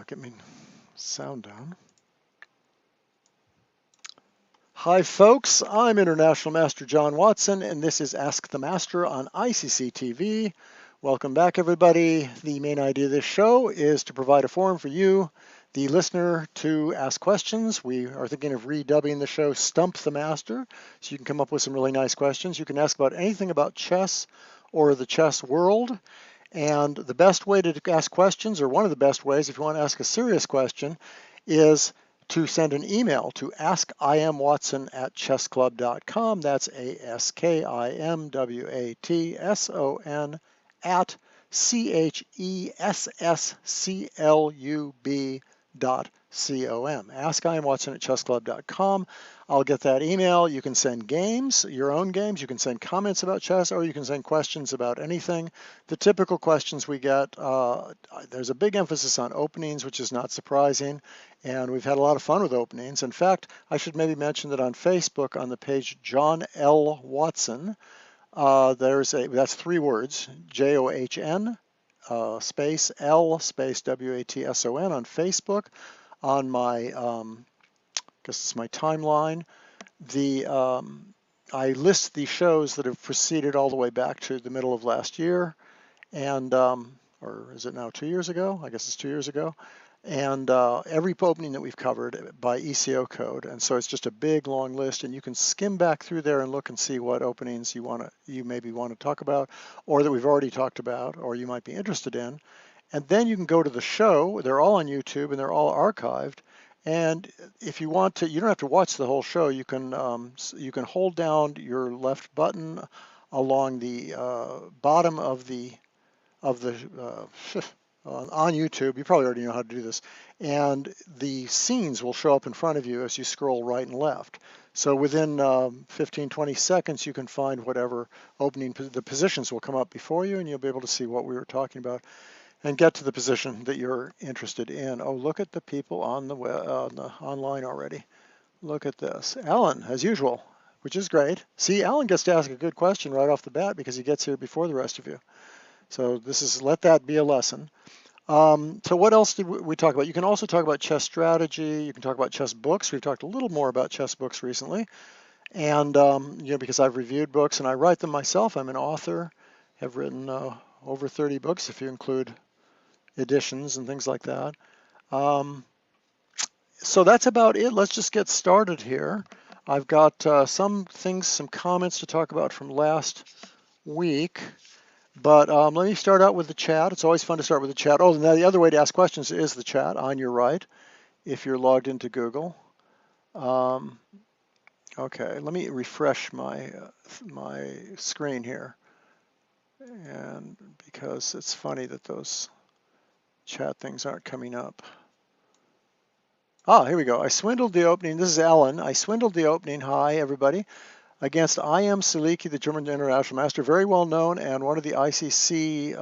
Get me sound down. Hi folks, I'm International Master John Watson and this is Ask the Master on ICC TV. Welcome back everybody. The main idea of this show is to provide a forum for you, the listener, to ask questions. We are thinking of redubbing the show Stump the Master, so you can come up with some really nice questions. You can ask about anything about chess or the chess world. And the best way to ask questions, or one of the best ways if you want to ask a serious question, is to send an email to askimwatson@chessclub.com. That's ASKIMWATSON at CHESSCLUB.com. AskIamWatson@chessclub.com. I'll get that email. You can send games, your own games. You can send comments about chess, or you can send questions about anything. The typical questions we get, there's a big emphasis on openings, which is not surprising, and we've had a lot of fun with openings. In fact, I should maybe mention that on Facebook, on the page John L. Watson, that's three words, JOHN space L space WATSON on Facebook. On my, guess it's my timeline, I list the shows that have proceeded all the way back to the middle of last year, and or is it now 2 years ago? I guess it's 2 years ago. And every opening that we've covered by ECO code, and so it's just a big long list, and you can skim back through there and look and see what openings you maybe want to talk about, or that we've already talked about, or you might be interested in. And then you can go to the show. They're all on YouTube and they're all archived. And if you want to, you don't have to watch the whole show. You can hold down your left button along the bottom of the on YouTube. You probably already know how to do this. And the scenes will show up in front of you as you scroll right and left. So within 15, 20 seconds, you can find whatever opening, the positions will come up before you, and you'll be able to see what we were talking about and get to the position that you're interested in. Oh, look at the people on the online already. Look at this. Alan, as usual, which is great. See, Alan gets to ask a good question right off the bat because he gets here before the rest of you. So let that be a lesson. So what else did we talk about? You can also talk about chess strategy. You can talk about chess books. We've talked a little more about chess books recently. And, because I've reviewed books and I write them myself. I'm an author. Have written over 30 books if you include editions and things like that. So that's about it. Let's just get started here. I've got some comments to talk about from last week. But let me start out with the chat. It's always fun to start with the chat. Oh, and the other way to ask questions is the chat on your right, if you're logged into Google. Okay, let me refresh my screen here, and because it's funny that those chat things aren't coming up. Ah, here we go. I swindled the opening. This is Alan. I swindled the opening. Hi, everybody. Against I.M. Siliki, the German international master, very well known and one of the ICC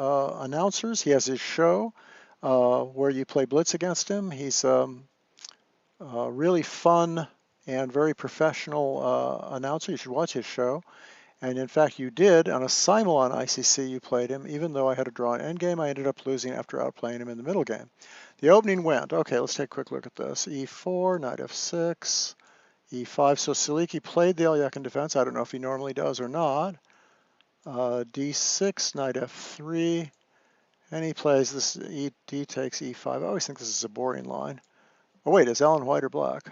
announcers. He has his show where you play blitz against him. He's really fun and very professional announcer. You should watch his show. And in fact, you did. On a simul on ICC, you played him. Even though I had a draw in endgame, I ended up losing after outplaying him in the middle game. The opening went. Okay, let's take a quick look at this. E4, knight f6. E5, so Siliki played the Alyakin defense. I don't know if he normally does or not. D6, knight f3, and he plays this, D takes E5. I always think this is a boring line. Oh wait, is Alan white or black?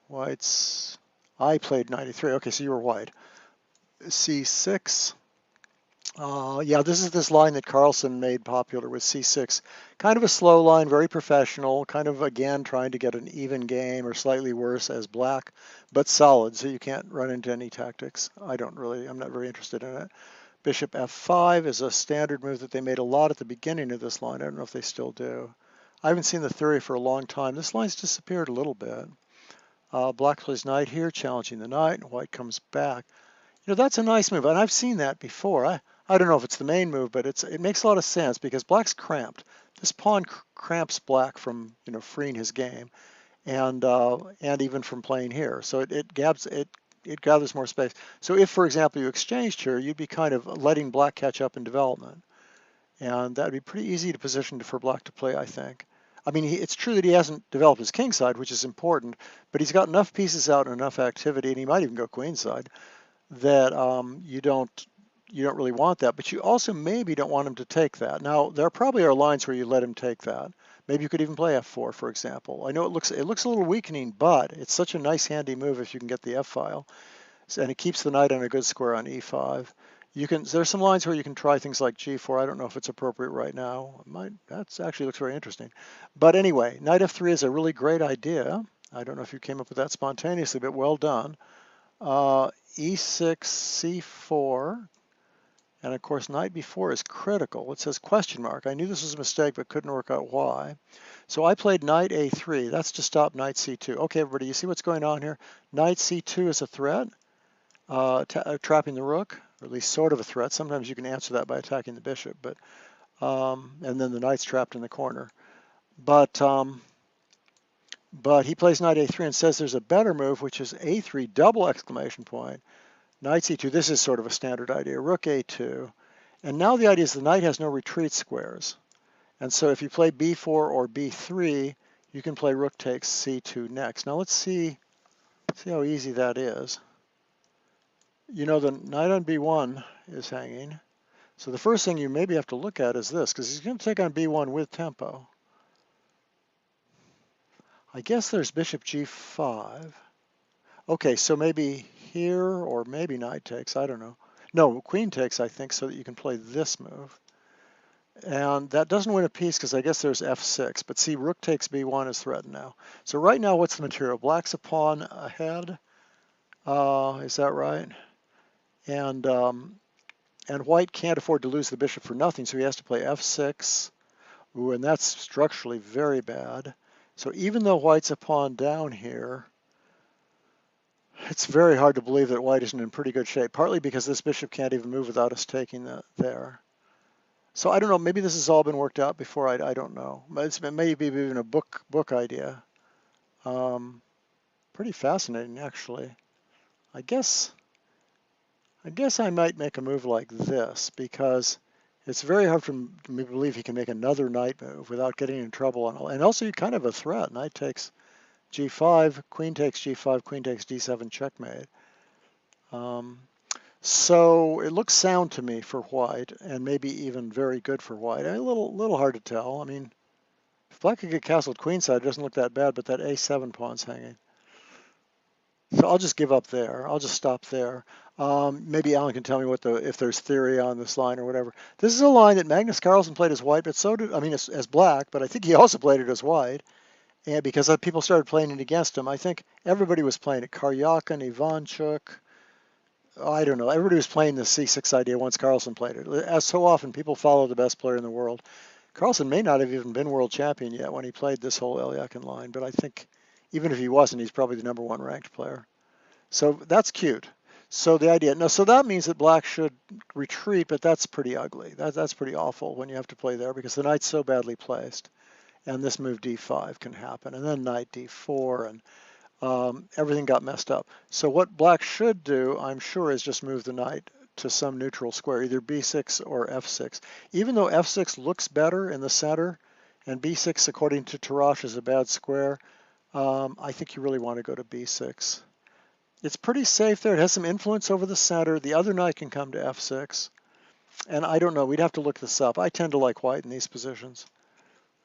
White's, I played knight e3. Okay, so you were white. C6. Yeah, this is this line that Carlsen made popular with C6. Kind of a slow line, very professional, kind of, again, trying to get an even game or slightly worse as black, but solid, so you can't run into any tactics. I'm not very interested in it. Bishop F5 is a standard move that they made a lot at the beginning of this line. I don't know if they still do. I haven't seen the theory for a long time. This line's disappeared a little bit. Black plays knight here, challenging the knight, and white comes back. That's a nice move, and I've seen that before. I don't know if it's the main move, but it makes a lot of sense because black's cramped. This pawn cramps black from freeing his game, and even from playing here. So it gathers more space. So if, for example, you exchanged here, you'd be kind of letting black catch up in development. And that'd be pretty easy to position for black to play, I think. I mean, it's true that he hasn't developed his king side, which is important, but he's got enough pieces out and enough activity, and he might even go queen side, that you don't really want that. But you also maybe don't want him to take that. Now, there probably are lines where you let him take that. Maybe you could even play f4, for example. I know it looks a little weakening, but it's such a nice handy move if you can get the f file, and it keeps the knight on a good square on e5. There's some lines where you can try things like g4. I don't know if it's appropriate right now. That actually looks very interesting. But anyway, knight f3 is a really great idea. I don't know if you came up with that spontaneously, but well done. E6, c4, and of course knight b4 is critical. It says question mark. I knew this was a mistake, but couldn't work out why. So I played knight a3. That's to stop knight c2. Okay, everybody, you see what's going on here? Knight c2 is a threat. Trapping the rook, or at least sort of a threat. Sometimes you can answer that by attacking the bishop, but and then the knight's trapped in the corner. But he plays knight a3 and says there's a better move, which is a3 double exclamation point. Knight c2. This is sort of a standard idea. Rook a2, and now the idea is the knight has no retreat squares, and so if you play b4 or b3, you can play rook takes c2 next. Now let's see how easy that is. You know, the knight on b1 is hanging. So the first thing you maybe have to look at is this, because he's going to take on b1 with tempo. I guess there's bishop g5. Okay, so maybe here, or maybe knight takes, I don't know. No, queen takes, I think, so that you can play this move. And that doesn't win a piece because I guess there's f6. But see, rook takes b1 is threatened now. So right now, what's the material? Black's a pawn ahead. Is that right? And white can't afford to lose the bishop for nothing, so he has to play f6. Ooh, and that's structurally very bad. So even though white's a pawn down here, it's very hard to believe that white isn't in pretty good shape, partly because this bishop can't even move without us taking that there. So I don't know, maybe this has all been worked out before, I don't know. It's maybe even a book idea. Pretty fascinating, actually. I guess I might make a move like this, because it's very hard for me to believe he can make another knight move without getting in trouble. And also, you kind of a threat. Knight takes g5, queen takes g5, queen takes d7, checkmate. So it looks sound to me for white, and maybe even very good for white. A little hard to tell. I mean, if black could get castled queenside, it doesn't look that bad, but that a7 pawn's hanging. So I'll just give up there. I'll just stop there. Maybe Alan can tell me if there's theory on this line or whatever. This is a line that Magnus Carlsen played as white, but so did, as black, but I think he also played it as white. And because people started playing it against him, I think everybody was playing it. Karyakin, Ivanchuk, I don't know. Everybody was playing the c6 idea once Carlsen played it. As so often, people follow the best player in the world. Carlsen may not have even been world champion yet when he played this whole Eliakin line, but I think even if he wasn't, he's probably the #1 ranked player. So that's cute. So the idea, no, so that means that black should retreat, but that's pretty ugly. That's pretty awful when you have to play there because the knight's so badly placed. And this move d5 can happen, and then knight d4, and everything got messed up. So what black should do, I'm sure, is just move the knight to some neutral square, either b6 or f6. Even though f6 looks better in the center, and b6, according to Tarrasch, is a bad square, I think you really want to go to b6. It's pretty safe there. It has some influence over the center. The other knight can come to f6. And I don't know. We'd have to look this up. I tend to like white in these positions.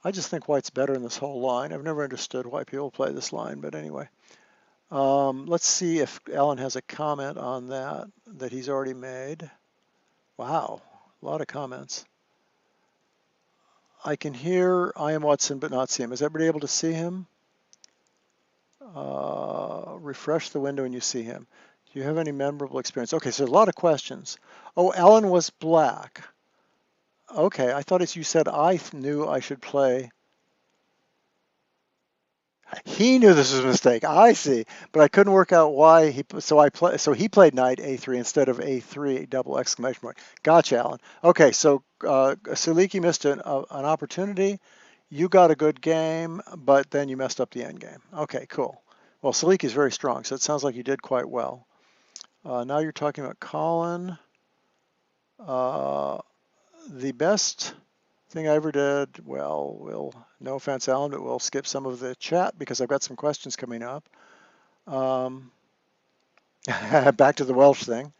I just think white's better in this whole line. I've never understood why people play this line, but anyway. Let's see if Alan has a comment on that he's already made. Wow, a lot of comments. I can hear I am Watson but not see him. Is everybody able to see him? Refresh the window and you see him. Do you have any memorable experience? Okay, so a lot of questions. Oh, Alan was black. Okay, I thought as you said I knew I should play. He knew this was a mistake. I see, but I couldn't work out why he. So he played knight a3 instead of a3 double exclamation point. Gotcha, Alan. Okay, so Siliki missed an opportunity. You got a good game, but then you messed up the end game. Okay, cool. Well, Siliki is very strong, so it sounds like you did quite well. Now you're talking about Colin. The best thing I ever did. Well, no offense, Alan, but we'll skip some of the chat because I've got some questions coming up. Back to the Welsh thing.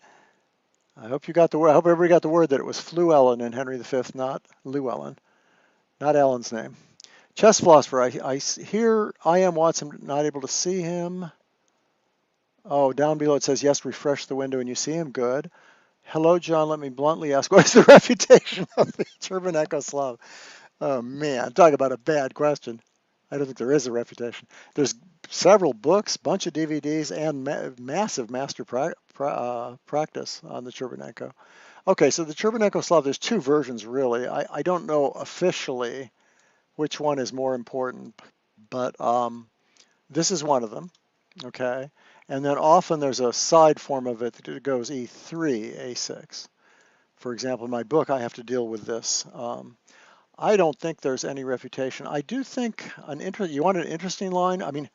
I hope you got the word. I hope everybody got the word that it was Fluellen in Henry V, not Llewellyn, not Alan's name. Chess philosopher. I hear I.M. Watson, not able to see him. Oh, down below it says yes. Refresh the window and you see him. Good. Hello, John. Let me bluntly ask, what is the reputation of the Turban Echo Slav? Oh man, talk about a bad question. I don't think there is a reputation. There's several books, bunch of DVDs, and massive master practice on the Cherbanenko. Okay, so the Cherbanenko Slav, there's two versions really. I don't know officially which one is more important, but this is one of them. Okay, and then often there's a side form of it that goes E3, A6. For example, in my book, I have to deal with this. I don't think there's any refutation. I do think you want an interesting line? I mean,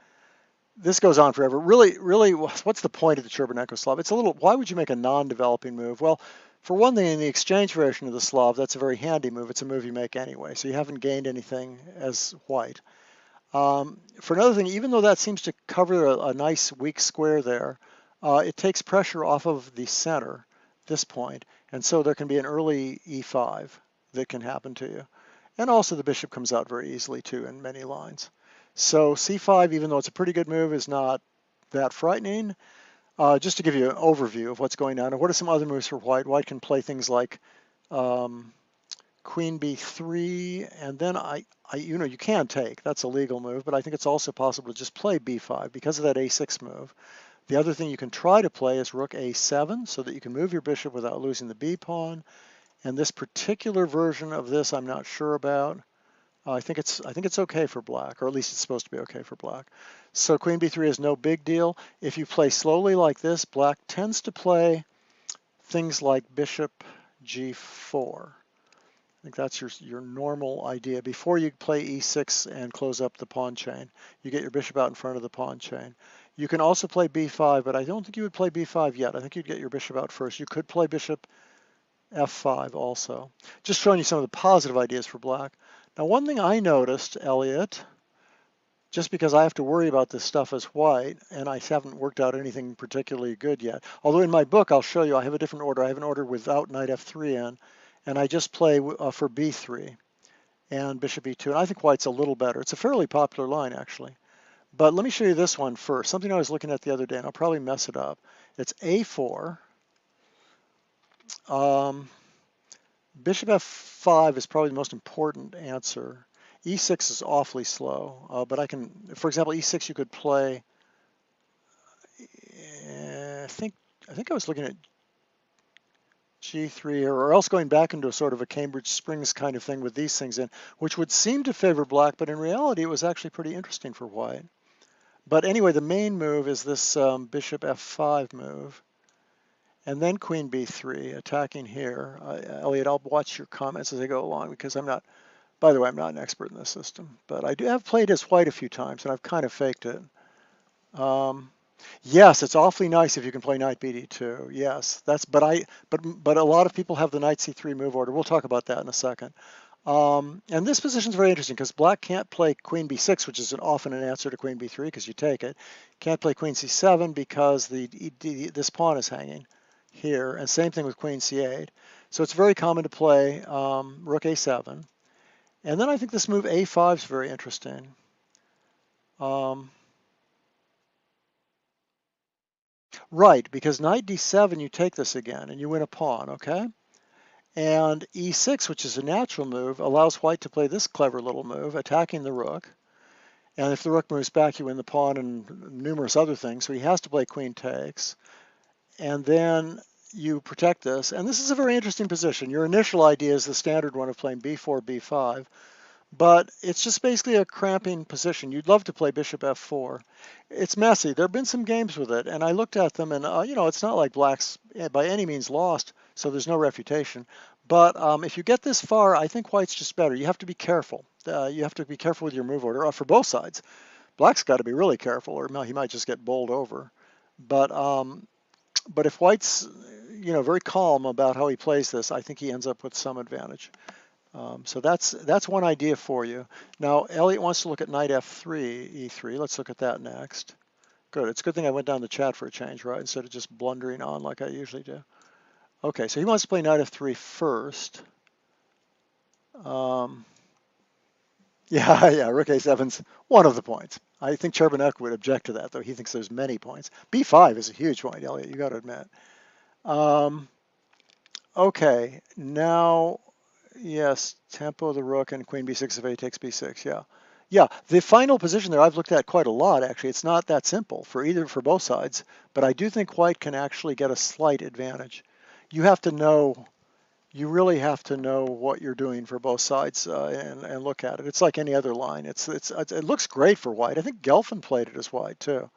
this goes on forever. Really, what's the point of the Cherbanenko Slav? It's a little, why would you make a non-developing move? Well, for one thing, in the exchange version of the Slav, that's a very handy move. It's a move you make anyway, so you haven't gained anything as white. For another thing, even though that seems to cover a nice weak square there, it takes pressure off of the center, this point, and so there can be an early E5 that can happen to you. And also the bishop comes out very easily too in many lines. So C5, even though it's a pretty good move, is not that frightening. Just to give you an overview of what's going on, and what are some other moves for white? White can play things like Queen B3, and then you can take. That's a legal move, but I think it's also possible to just play B5 because of that A6 move. The other thing you can try to play is Rook A7, so that you can move your bishop without losing the B pawn. And this particular version of this, I'm not sure about. I think it's okay for black, or at least it's supposed to be okay for black. So Queen B3 is no big deal. If you play slowly like this, black tends to play things like Bishop G4. I think that's your normal idea. Before you play E6 and close up the pawn chain, you get your bishop out in front of the pawn chain. You can also play B5, but I don't think you would play B5 yet. I think you'd get your bishop out first. You could play Bishop F5 also. Just showing you some of the positive ideas for black. Now, one thing I noticed, Elliot, just because I have to worry about this stuff as white, and I haven't worked out anything particularly good yet. Although in my book, I'll show you, I have a different order. I have an order without knight F3 in, and I just play for B3 and bishop E2, and I think white's a little better. It's a fairly popular line, actually. But let me show you this one first, something I was looking at the other day, and I'll probably mess it up. It's A4. Bishop F5 is probably the most important answer. E6 is awfully slow, but I can, for example, E6 you could play, I think I was looking at G3, or else going back into a sort of a Cambridge Springs kind of thing with these things in, which would seem to favor black, but in reality it was actually pretty interesting for white. But anyway, the main move is this Bishop F5 move. And then Queen B3, attacking here. Elliot, I'll watch your comments as I go along because I'm not, by the way, I'm not an expert in this system, but I do have played as white a few times and I've kind of faked it. Yes, it's awfully nice if you can play knight BD2. Yes, but a lot of people have the knight C3 move order. We'll talk about that in a second. And this position is very interesting because black can't play Queen B6, which is often an answer to Queen B3 because you take it. Can't play Queen C7 because this pawn is hanging here, and same thing with Queen C8. So it's very common to play Rook A7. And then I think this move A5 is very interesting. Right, because knight D7, you take this again, and you win a pawn, okay? And E6, which is a natural move, allows white to play this clever little move, attacking the rook. And if the rook moves back, you win the pawn and numerous other things. So he has to play queen takes. And then you protect this. And this is a very interesting position. Your initial idea is the standard one of playing B4, B5. But it's just basically a cramping position. You'd love to play Bishop F4. It's messy. There have been some games with it, and I looked at them, and it's not like black's by any means lost, so there's no refutation. But if you get this far, I think white's just better. You have to be careful. You have to be careful with your move order for both sides. Black's got to be really careful, or he might just get bowled over. But if white's very calm about how he plays this, I think he ends up with some advantage. So that's one idea for you. Now, Elliot wants to look at knight f3, e3. Let's look at that next. Good. It's a good thing I went down the chat for a change, right? Instead of just blundering on like I usually do. Okay, so he wants to play knight f3 first. Yeah, rook a7's one of the points. I think Chervenek would object to that, though. He thinks there's many points. b5 is a huge point, Elliot, you got to admit. Okay, now, yes, tempo the rook and queen b6 if a takes b6, yeah. Yeah, the final position there I've looked at quite a lot, actually. It's not that simple for both sides, but I do think white can actually get a slight advantage. You have to know, you really have to know what you're doing for both sides and look at it. It's like any other line. It looks great for white. I think Gelfand played it as white too.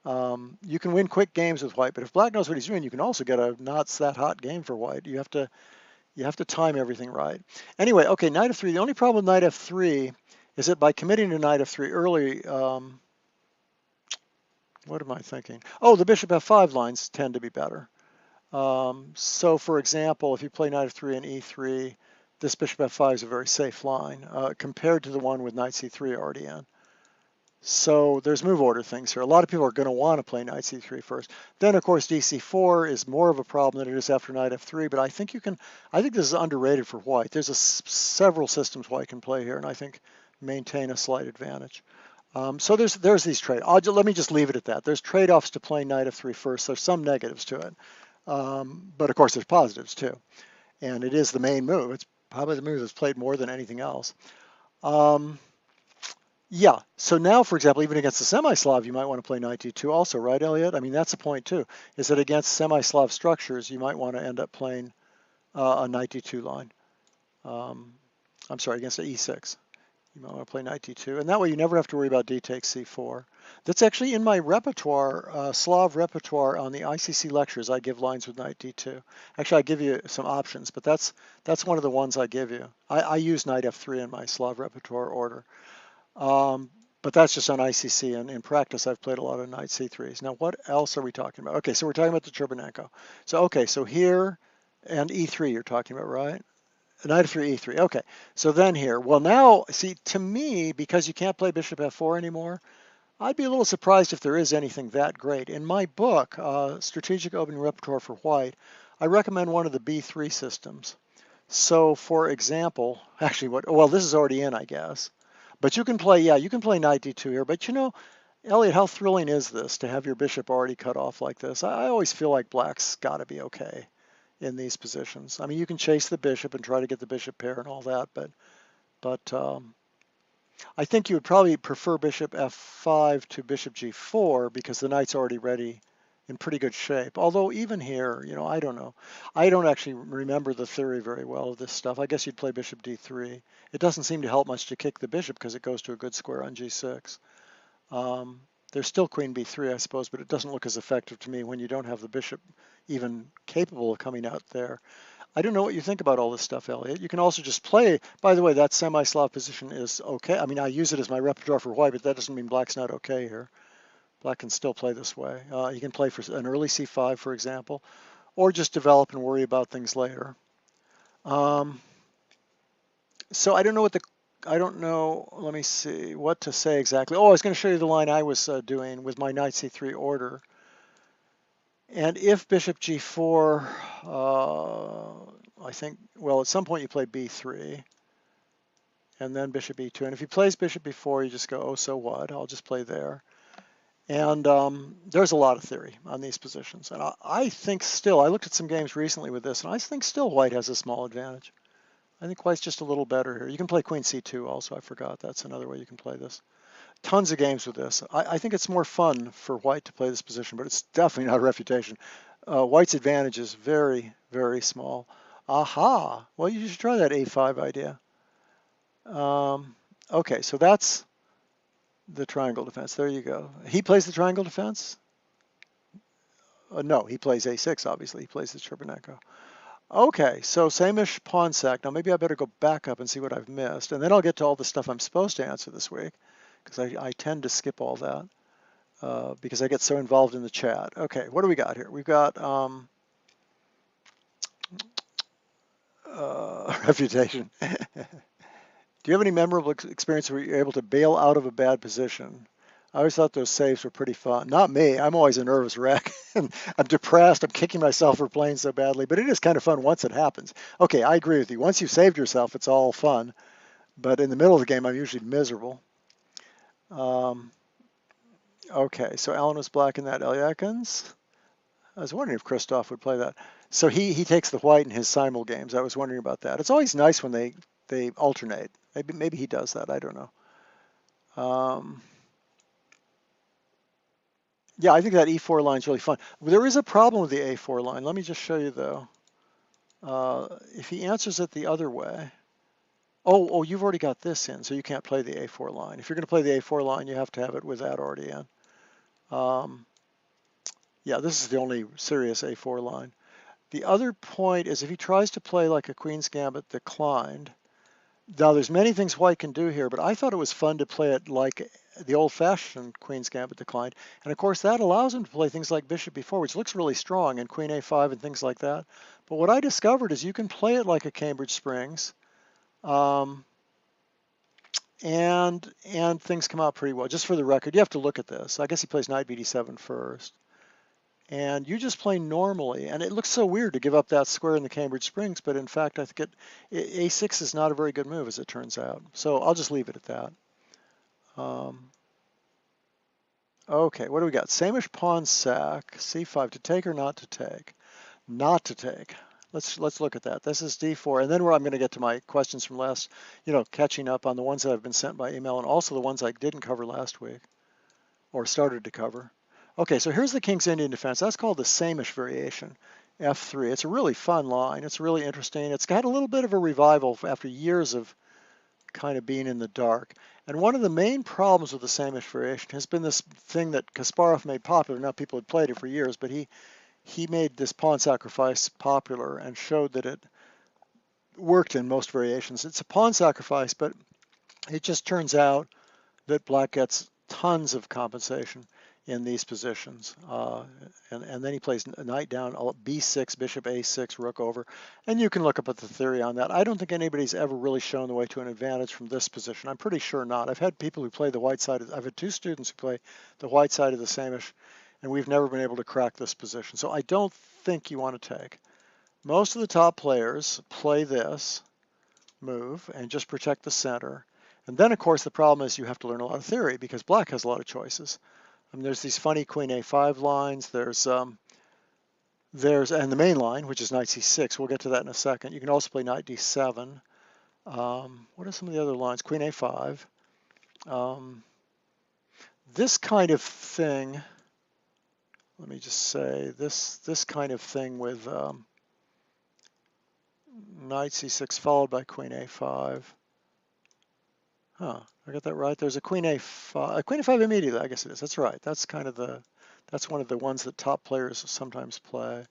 You can win quick games with white, but if black knows what he's doing, you can also get a not that hot game for white. You have to time everything right. Anyway, okay, knight f3. The only problem with knight f3 is that by committing to knight f3 early, what am I thinking? Oh, the bishop f5 lines tend to be better. So for example, if you play knight f3 and e3, this bishop f5 is a very safe line compared to the one with knight c3 already in. So there's move order things here. A lot of people are going to want to play knight c3 first. Then of course dc4 is more of a problem than it is after knight f3, but I think this is underrated for white. There's several systems white can play here, and I think maintain a slight advantage. So there's these trade. Let me just leave it at that. There's trade-offs to playing knight f3 first. There's some negatives to it, but of course there's positives too. And it is the main move. It's probably the move that's played more than anything else. Yeah, so now, for example, even against the semi-Slav, you might want to play knight d2 also, right, Elliot? I mean, that's a point too, is that against semi-Slav structures, you might want to end up playing a knight d2 line. I'm sorry, against the e6. You might want to play knight d2, and that way you never have to worry about d takes c4. That's actually in my repertoire, Slav repertoire on the ICC lectures. I give lines with knight d2. Actually, I give you some options, but that's one of the ones I give you. I use knight f3 in my Slav repertoire order. But that's just on ICC, and in practice, I've played a lot of knight c3s. Now, what else are we talking about? Okay, so we're talking about the Cherbenenko. So, okay, so here, and e3 you're talking about, right? Knight f3, e3. Okay, so then here, well now, see, to me, because you can't play bishop f4 anymore, I'd be a little surprised if there is anything that great. In my book, Strategic Opening Repertoire for White, I recommend one of the b3 systems. So, for example, actually, well, this is already in, I guess. But you can play, yeah, you can play knight d2 here. But you know, Elliot, how thrilling is this to have your bishop already cut off like this? I always feel like black's got to be okay in these positions. I mean, you can chase the bishop and try to get the bishop pair and all that, but I think you would probably prefer bishop f5 to bishop g4 because the knight's already ready in pretty good shape. Although even here, you know, I don't know. I don't actually remember the theory very well of this stuff. I guess you'd play bishop d3. It doesn't seem to help much to kick the bishop because it goes to a good square on g6. There's still queen b3, I suppose, but it doesn't look as effective to me when you don't have the bishop even capable of coming out there. I don't know what you think about all this stuff, Elliot. You can also just play, by the way, that semi-Slav position is okay. I mean, I use it as my repertoire for white, but that doesn't mean black's not okay here. Black can still play this way. You can play for an early c5, for example, or just develop and worry about things later. So I don't know, let me see what to say exactly. Oh, I was going to show you the line I was doing with my knight c3 order. And if bishop g4, I think, well, at some point you play b3, and then bishop e2. And if he plays bishop b4, you just go, oh, so what? I'll just play there. And there's a lot of theory on these positions. And I think still, I looked at some games recently with this, and I think still white has a small advantage. I think white's just a little better here. You can play queen c2 also, I forgot. That's another way you can play this. Tons of games with this. I think it's more fun for white to play this position, but it's definitely not a refutation. White's advantage is very, very small. Aha! Well, you should try that a5 idea. Okay, so that's the triangle defense. There you go. He plays the triangle defense? No, he plays a6, obviously. He plays the Cherbenenko. Okay, so same-ish pawn sack. Now maybe I better go back up and see what I've missed, and then I'll get to all the stuff I'm supposed to answer this week, because I tend to skip all that because I get so involved in the chat. Okay, what do we got here? We've got, reputation. Do you have any memorable experience where you're able to bail out of a bad position? I always thought those saves were pretty fun. Not me. I'm always a nervous wreck, and I'm depressed. I'm kicking myself for playing so badly, but it is kind of fun once it happens. Okay, I agree with you. Once you've saved yourself, it's all fun, but in the middle of the game, I'm usually miserable. Um, okay, so Alan was black in that Elyakans. I was wondering if Christoph would play that. So he takes the white in his simul games. I was wondering about that. It's always nice when they alternate. Maybe he does that. I don't know. Yeah, I think that E4 line is really fun. There is a problem with the A4 line. Let me just show you though. If he answers it the other way, oh, you've already got this in, so you can't play the A4 line. If you're going to play the A4 line, you have to have it with that already in. Yeah, this is the only serious A4 line. The other point is if he tries to play like a Queen's Gambit declined, now there's many things white can do here, but I thought it was fun to play it like the old-fashioned Queen's Gambit declined. And of course that allows him to play things like Bishop B4, which looks really strong, and Queen A5 and things like that. But what I discovered is you can play it like a Cambridge Springs, and things come out pretty well. Just for the record, you have to look at this. I guess he plays Knight BD7 first. And you just play normally, and it looks so weird to give up that square in the Cambridge Springs, but in fact I think A6 is not a very good move as it turns out. So I'll just leave it at that. Okay, what do we got? Samish pawn sack, C5, to take or not to take? Not to take. Let's look at that. This is D4, and then I'm going to get to my questions from last, catching up on the ones that have been sent by email and also the ones I didn't cover last week or started to cover. Okay, so here's the King's Indian defense. That's called the Samish variation, F3. It's a really fun line. It's really interesting. It's got a little bit of a revival after years of kind of being in the dark. And one of the main problems with the Samish variation has been this thing that Kasparov made popular. Now people had played it for years, but he made this pawn sacrifice popular and showed that it worked in most variations. It's a pawn sacrifice, but it just turns out that black gets tons of compensation in these positions. And then he plays knight down, b6, bishop a6, rook over. And you can look up at the theory on that. I don't think anybody's ever really shown the way to an advantage from this position. I'm pretty sure not. I've had people who play the white side. I've had 2 students who play the white side of the Samish, and we've never been able to crack this position. So I don't think you want to take. Most of the top players play this move and just protect the center. And then, of course, the problem is you have to learn a lot of theory because black has a lot of choices. I mean, there's these funny Queen A5 lines. There's and the main line, which is Knight C6. We'll get to that in a second. You can also play Knight D7. What are some of the other lines? Queen A5. This kind of thing. Let me just say this kind of thing with Knight C6 followed by Queen A5. Huh, I got that right. There's a Queen A5, Queen A5 immediately, I guess it is. That's right. That's one of the ones that top players sometimes play.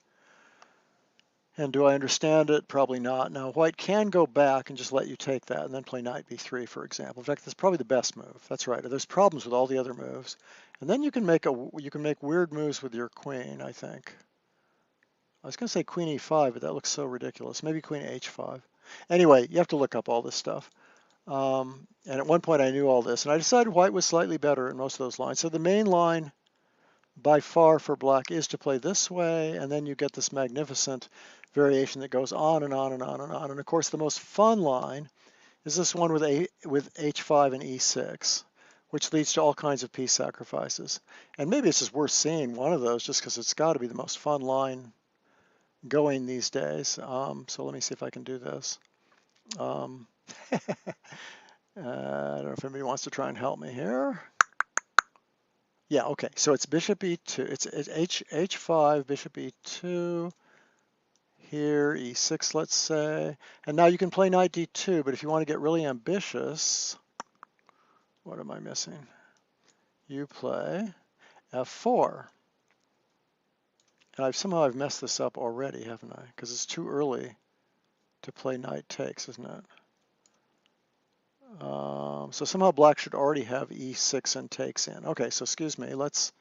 And do I understand it? Probably not. Now, white can go back and just let you take that and then play Knight B3, for example. In fact, that's probably the best move. That's right. There's problems with all the other moves. And then you can make weird moves with your queen, I think. I was going to say Queen E5, but that looks so ridiculous. Maybe Queen H5. Anyway, you have to look up all this stuff. And at one point I knew all this, and I decided white was slightly better in most of those lines. So the main line by far for black is to play this way, and then you get this magnificent variation that goes on and on and on and on. And of course the most fun line is this one with H5 and E6, which leads to all kinds of piece sacrifices. And maybe it's just worth seeing one of those just because it's got to be the most fun line going these days. So let me see if I can do this. I don't know if anybody wants to try and help me here. Yeah, okay, so it's bishop e2, it's h5, bishop e2, here e6, let's say, and now you can play knight d2, but if you want to get really ambitious, what am I missing? You play f4. And somehow I've messed this up already, haven't I? Because it's too early to play knight takes, isn't it? So somehow black should already have e6 and takes in. Okay, so excuse me, let's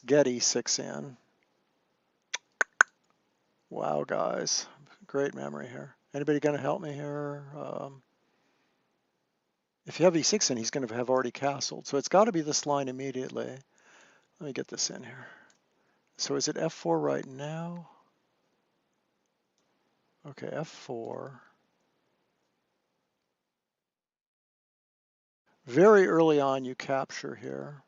get e6 in. Wow, guys, great memory here. Anybody going to help me here? If you have e6 in, he's going to have already castled. So it's got to be this line immediately. Let me get this in here. So is it f4 right now? Okay, f4. Very early on you capture here.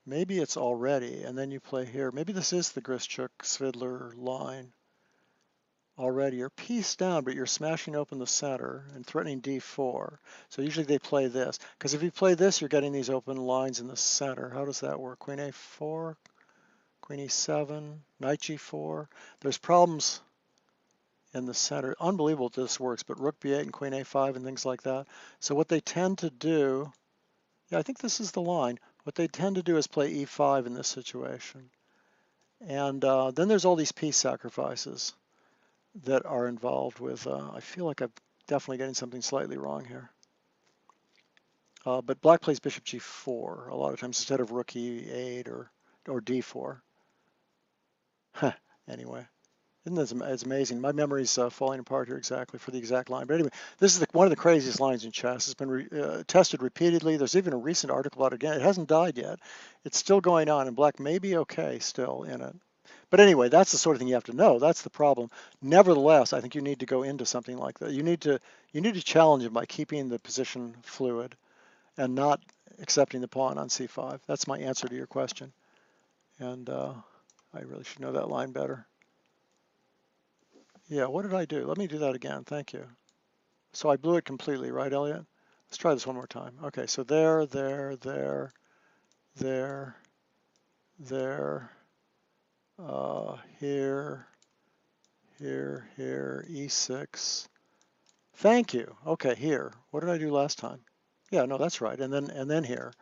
Maybe it's already, and then you play here. Maybe this is the Grischuk-Svidler line already. You're pieced down, but you're smashing open the center and threatening d4. So usually they play this. Because if you play this, you're getting these open lines in the center. How does that work? Queen a4, queen e7, knight g4. There's problems in the center. Unbelievable that this works, but rook b8 and queen a5 and things like that. So what they tend to do, yeah, I think this is the line. What they tend to do is play e5 in this situation. And then there's all these piece sacrifices that are involved with, I feel like I'm definitely getting something slightly wrong here. But black plays bishop g4 a lot of times instead of rook e8 or d4. Anyway. Isn't this it's amazing? My memory's falling apart here exactly for the exact line. But anyway, this is one of the craziest lines in chess. It's been tested repeatedly. There's even a recent article about it again. It hasn't died yet. It's still going on, and black may be okay still in it. But anyway, that's the sort of thing you have to know. That's the problem. Nevertheless, I think you need to go into something like that. You need to challenge him by keeping the position fluid and not accepting the pawn on c5. That's my answer to your question. And I really should know that line better. Yeah, what did I do? Let me do that again. Thank you. So I blew it completely, right, Elliot? Let's try this one more time. Okay, so there, here, e6. Thank you. Okay, here. What did I do last time? Yeah, no, that's right. And then here.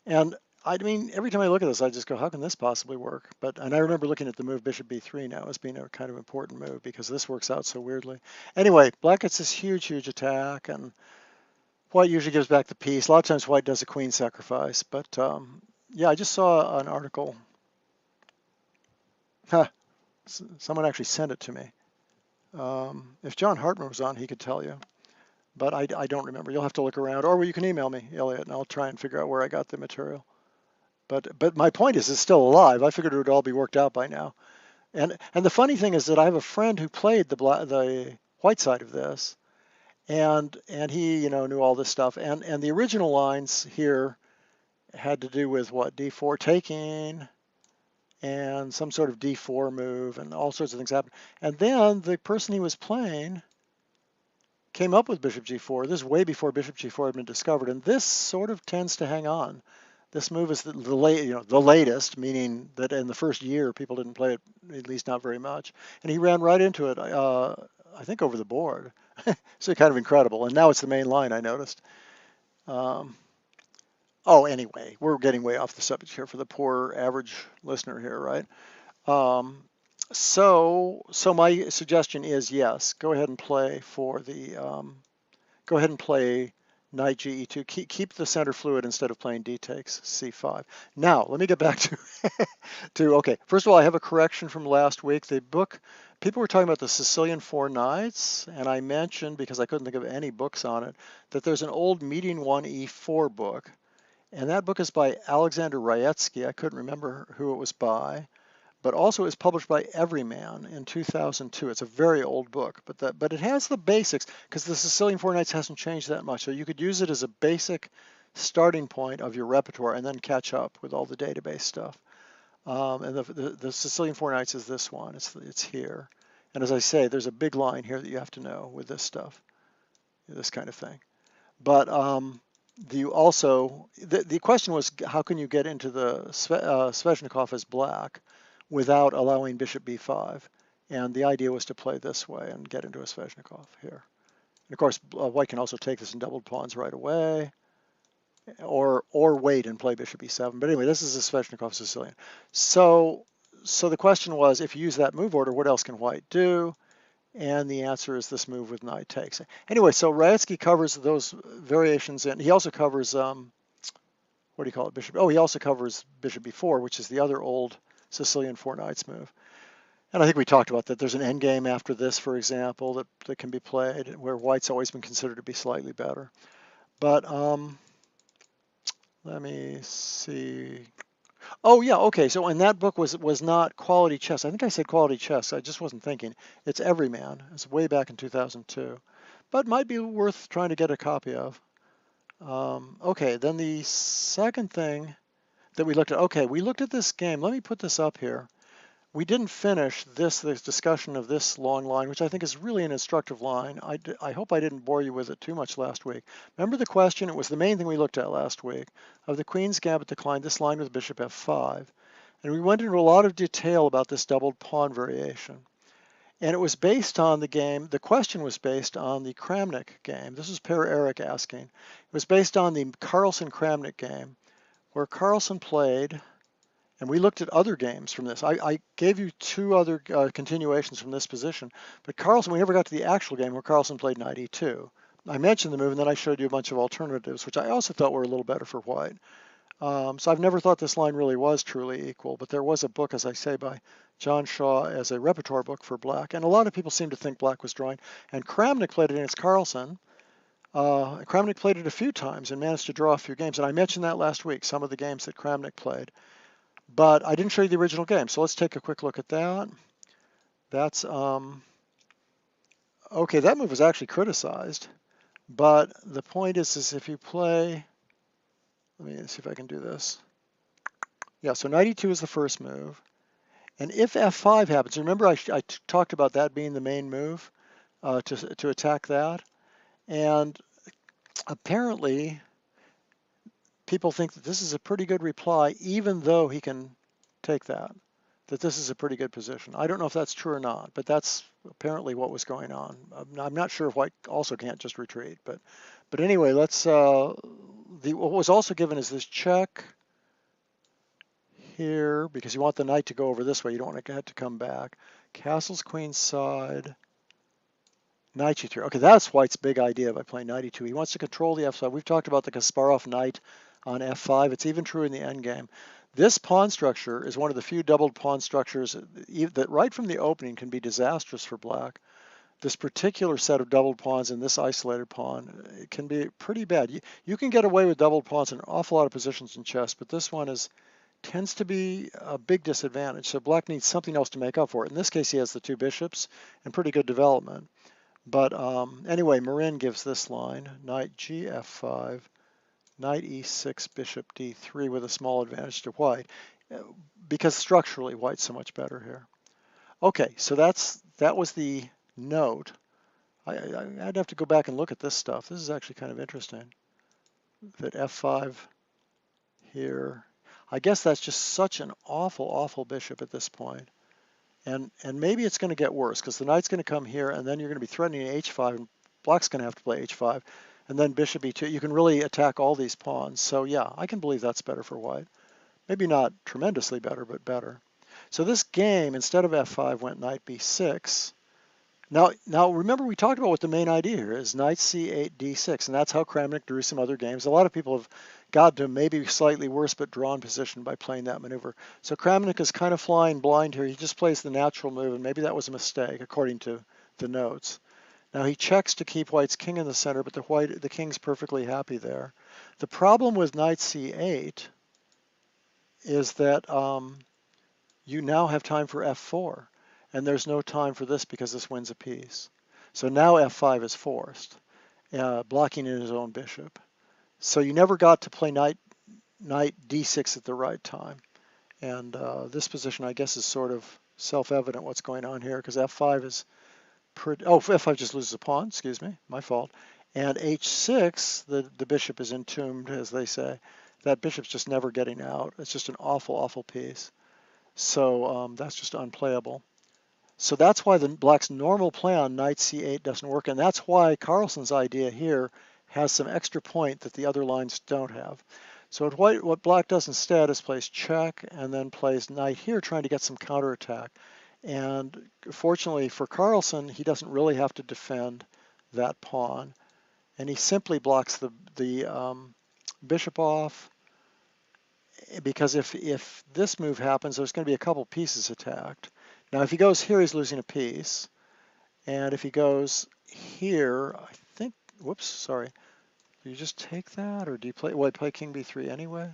And I mean, every time I look at this, I just go, how can this possibly work? And I remember looking at the move bishop b3 now as being a kind of important move because this works out so weirdly. Anyway, black gets this huge attack, and white usually gives back the piece. A lot of times white does a queen sacrifice, but yeah, I just saw an article. Someone actually sent it to me. If John Hartman was on, he could tell you. But I don't remember. You'll have to look around, or you can email me, Elliot, and I'll try and figure out where I got the material. But my point is, it's still alive. I figured it would all be worked out by now. And the funny thing is that I have a friend who played the white side of this, and he knew all this stuff. And the original lines here had to do with what, d4 taking, and some sort of d4 move, and all sorts of things happened. And then the person he was playing came up with bishop g4. This is way before bishop g4 had been discovered, and this sort of tends to hang on. This move is the latest, meaning that in the first year people didn't play it, at least not very much. And he ran right into it, I think over the board. So kind of incredible. And now it's the main line, I noticed. Oh, anyway, we're getting way off the subject here for the poor average listener here, right? So my suggestion is, yes, go ahead and play for the, go ahead and play knight ge2, keep the center fluid instead of playing d takes c5. Now, let me get back to okay, first of all, I have a correction from last week. The book, people were talking about the Sicilian Four Knights, and I mentioned, because I couldn't think of any books on it, that there's an old Median 1e4 book, and that book is by Alexander Raetsky. I couldn't remember who it was by, but also is published by Everyman in 2002. It's a very old book, but it has the basics, because the Sicilian Four Knights hasn't changed that much. So you could use it as a basic starting point of your repertoire and then catch up with all the database stuff. And the Sicilian Four Knights is this one. It's here. And as I say, there's a big line here that you have to know with this stuff, this kind of thing. But the question was, how can you get into the Sveshnikov as black without allowing bishop b5? And the idea was to play this way and get into a Sveshnikov here. And of course, white can also take this in doubled pawns right away, or wait and play bishop e7. But anyway, this is a Sveshnikov Sicilian. So the question was, if you use that move order, what else can white do? And the answer is this move with knight takes. Anyway, so Raetsky covers those variations, and he also covers, what do you call it, bishop? Oh, he also covers bishop b4, which is the other old Sicilian Four Knights move. And I think we talked about that. There's an endgame after this, for example, that can be played where white's always been considered to be slightly better. But let me see. Oh yeah, okay. So and that book was not Quality Chess. I think I said Quality Chess. I just wasn't thinking. It's Everyman. It's way back in 2002, but might be worth trying to get a copy of. Okay, then the second thing that we looked at. Okay, we looked at this game. Let me put this up here. We didn't finish this discussion of this long line, which I think is really an instructive line. I hope I didn't bore you with it too much last week. Remember the question? It was the main thing we looked at last week. Of the Queen's Gambit decline, this line with bishop f5. And we went into a lot of detail about this doubled pawn variation. And it was based on the game, the question was based on the Kramnik game. This is Per Eric asking. It was based on the Carlsen-Kramnik game, where Carlsen played. And we looked at other games from this. I gave you two other continuations from this position, but Carlsen, we never got to the actual game where Carlsen played knight e2. I mentioned the move, and then I showed you a bunch of alternatives, which I also thought were a little better for white. So I've never thought this line really was truly equal, but there was a book, as I say, by John Shaw as a repertoire book for black, and a lot of people seem to think black was drawing. And Kramnik played it against Carlsen. Kramnik played it a few times and managed to draw a few games, and I mentioned that last week, some of the games that Kramnik played. But I didn't show you the original game, so let's take a quick look at that. That's, okay, that move was actually criticized, but the point is if you play, let me see if I can do this. Yeah, so knight e2 is the first move, and if f5 happens, remember I talked about that being the main move to attack that, and apparently people think that this is a pretty good reply, even though he can take that this is a pretty good position. I don't know if that's true or not, but that's apparently what was going on. I'm not sure if white also can't just retreat, but anyway, let's, what was also given is this check here, because you want the knight to go over this way. You don't want it to come back. Castles, queen side, knight e3. Okay, that's white's big idea by playing knight e2. He wants to control the f side. We've talked about the Kasparov knight on f5. It's even true in the endgame. This pawn structure is one of the few doubled pawn structures that right from the opening can be disastrous for black. This particular set of doubled pawns and this isolated pawn, it can be pretty bad. You can get away with doubled pawns in an awful lot of positions in chess, but this one tends to be a big disadvantage. So black needs something else to make up for it. In this case, he has the two bishops and pretty good development. But anyway, Marin gives this line, knight g f5, knight e6, bishop d3 with a small advantage to white, because structurally white's so much better here. Okay, so that was the note. I'd have to go back and look at this stuff. This is actually kind of interesting. That f5 here, I guess that's just such an awful bishop at this point. And maybe it's going to get worse because the knight's going to come here, and then you're going to be threatening h5, and black's going to have to play h5, and then bishop e2. You can really attack all these pawns. So yeah, I can believe that's better for white. Maybe not tremendously better, but better. So this game, instead of f5, went knight b6. Now remember we talked about what the main idea here is, knight c8, d6, and that's how Kramnik drew some other games. A lot of people have got to maybe slightly worse but drawn position by playing that maneuver. So Kramnik is kind of flying blind here. He just plays the natural move, and maybe that was a mistake according to the notes. Now he checks to keep white's king in the center, but the king's perfectly happy there. The problem with knight c8 is that you now have time for f4. And there's no time for this because this wins a piece. So now f5 is forced, blocking in his own bishop. So you never got to play knight d6 at the right time. And this position, I guess, is sort of self-evident what's going on here, because f5 is pretty, oh, f5 just loses a pawn, excuse me, my fault. And h6, the bishop is entombed, as they say. That bishop's just never getting out. It's just an awful piece. So that's just unplayable. So that's why the black's normal play on knight c8 doesn't work, and that's why Carlsen's idea here has some extra point that the other lines don't have. So what black does instead is plays check and then plays knight here, trying to get some counterattack. And fortunately for Carlsen, he doesn't really have to defend that pawn, and he simply blocks the bishop off, because if this move happens, there's going to be a couple pieces attacked. Now, if he goes here, he's losing a piece. And if he goes here, I think, whoops, sorry. Do you just take that, or do you play, well, I play king b3 anyway?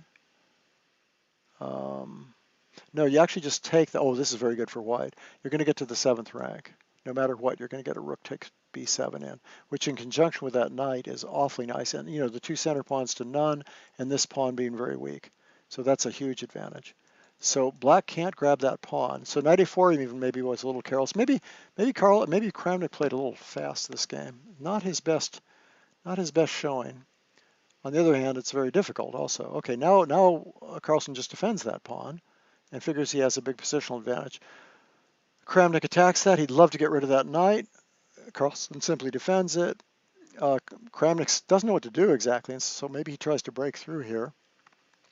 No, you actually just take the, oh, this is very good for white. You're going to get to the 7th rank. No matter what, you're going to get a rook takes b7 in, which in conjunction with that knight is awfully nice. And, you know, the 2 center pawns to none, and this pawn being very weak. So that's a huge advantage. So black can't grab that pawn. So knight a4 even maybe was a little careless. Maybe Kramnik played a little fast this game. Not his best showing. On the other hand, it's very difficult also. Okay, now Carlsen just defends that pawn and figures he has a big positional advantage. Kramnik attacks that. He'd love to get rid of that knight. Carlsen simply defends it. Kramnik doesn't know what to do exactly, and so maybe he tries to break through here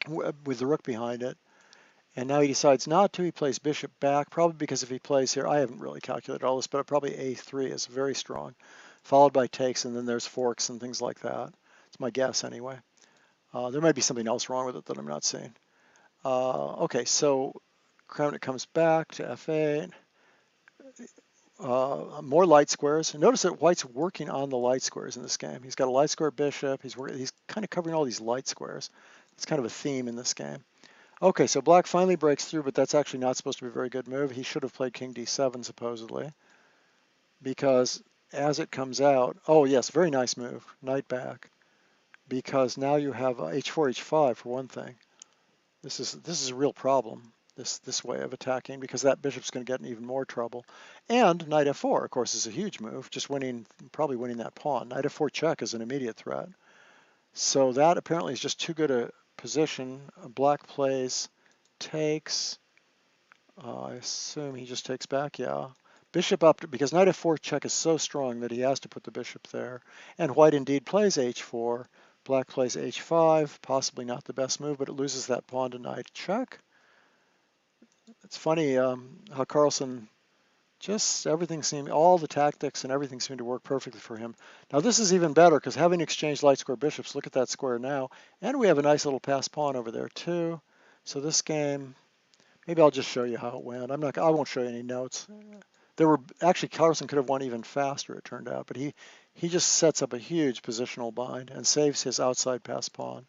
with the rook behind it. And now he decides not to. He plays bishop back, probably because if he plays here, I haven't really calculated all this, but probably a3 is very strong, followed by takes, and then there's forks and things like that. It's my guess anyway. There might be something else wrong with it that I'm not seeing. Okay, so Kramnik comes back to f8. More light squares. Notice that white's working on the light squares in this game. He's got a light square bishop. He's kind of covering all these light squares. It's kind of a theme in this game. Okay, so black finally breaks through, but that's actually not supposed to be a very good move. He should have played king d7 supposedly, because as it comes out, oh yes, very nice move, knight back, because now you have h4, h5 for one thing. This is a real problem, this way of attacking, because that bishop's going to get in even more trouble. And knight f4, of course, is a huge move, just probably winning that pawn. Knight f4 check is an immediate threat. So that apparently is just too good a position. Black plays, takes. I assume he just takes back, yeah. Bishop up, because knight f4 check is so strong that he has to put the bishop there. And white indeed plays h4. Black plays h5, possibly not the best move, but it loses that pawn to knight check. It's funny how Carlsen, just everything seemed, all the tactics and everything seemed to work perfectly for him. Now this is even better, because having exchanged light square bishops, look at that square now, and we have a nice little passed pawn over there too. So this game, maybe I'll just show you how it went. I won't show you any notes. Actually, Carlsen could have won even faster, it turned out, but he just sets up a huge positional bind and saves his outside pass pawn.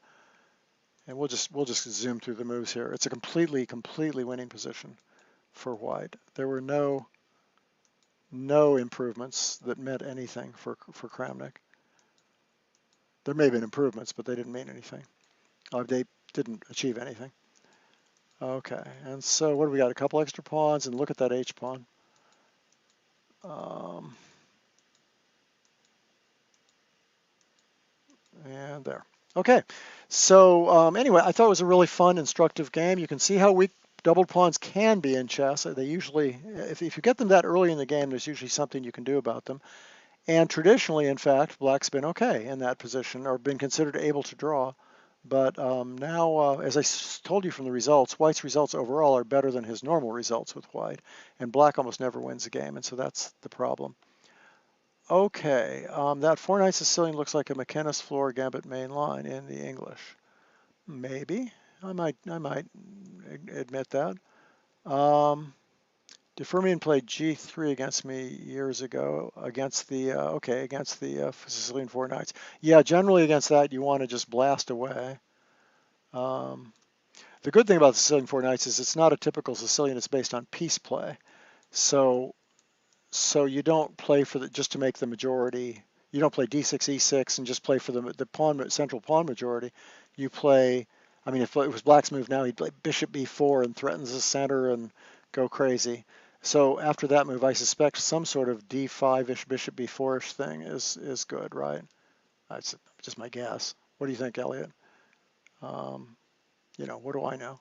And we'll just zoom through the moves here. It's a completely winning position for white. There were no improvements that meant anything for Kramnik. There may have been improvements, but they didn't mean anything. They didn't achieve anything. Okay, and so what do we got? A couple extra pawns, and look at that H pawn. And there. Okay, so anyway, I thought it was a really fun, instructive game. You can see how weak doubled pawns can be in chess. They usually, if you get them that early in the game, there's usually something you can do about them. And traditionally, in fact, black's been okay in that position, or been considered able to draw. But now, as I told you from the results, white's results overall are better than his normal results with white. And black almost never wins a game, and so that's the problem. Okay, that 4-Knight Sicilian looks like a McKenna's floor gambit main line in the English. Maybe. I might admit that. DeFermian played G3 against me years ago against the Sicilian 4-Knights. Yeah, generally against that you want to just blast away. The good thing about the Sicilian 4-Knights is it's not a typical Sicilian. It's based on piece play. So you don't play for just to make the majority. You don't play d6, e6, and just play for the central pawn majority. You play. I mean, if it was black's move now, he'd play bishop b4 and threatens the center and go crazy. So after that move, I suspect some sort of d5-ish, bishop b4-ish thing is good, right? That's just my guess. What do you think, Elliot? What do I know?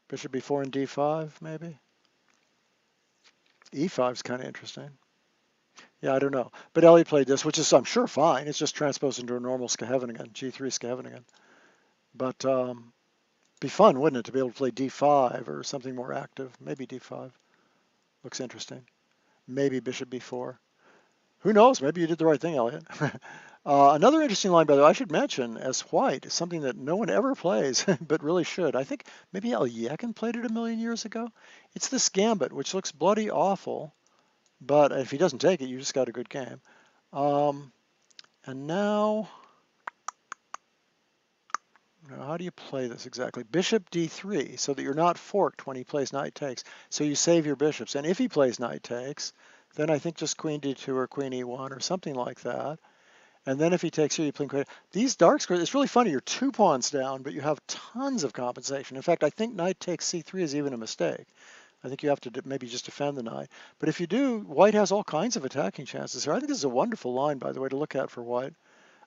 Bishop b4 and d5, maybe? e5 is kind of interesting. Yeah, I don't know. But Elliot played this, which is, I'm sure, fine. It's just transposed into a normal Scheveningen, G3 Scheveningen. But be fun, wouldn't it, to be able to play d5 or something more active? Maybe d5. Looks interesting. Maybe bishop b4. Who knows? Maybe you did the right thing, Elliot. Another interesting line, by the way, I should mention as white is something that no one ever plays, but really should. I think maybe Alyekin played it a million years ago. It's this gambit, which looks bloody awful, but if he doesn't take it, you just got a good game. And now how do you play this exactly? Bishop d3, so that you're not forked when he plays knight takes. So you save your bishops. And if he plays knight takes, then I think just queen d2 or queen e1 or something like that. And then if he takes here, you play queen. These dark squares, it's really funny. You're 2 pawns down, but you have tons of compensation. In fact, I think knight takes c3 is even a mistake. I think you have to maybe just defend the knight. But if you do, white has all kinds of attacking chances here. I think this is a wonderful line, by the way, to look at for white.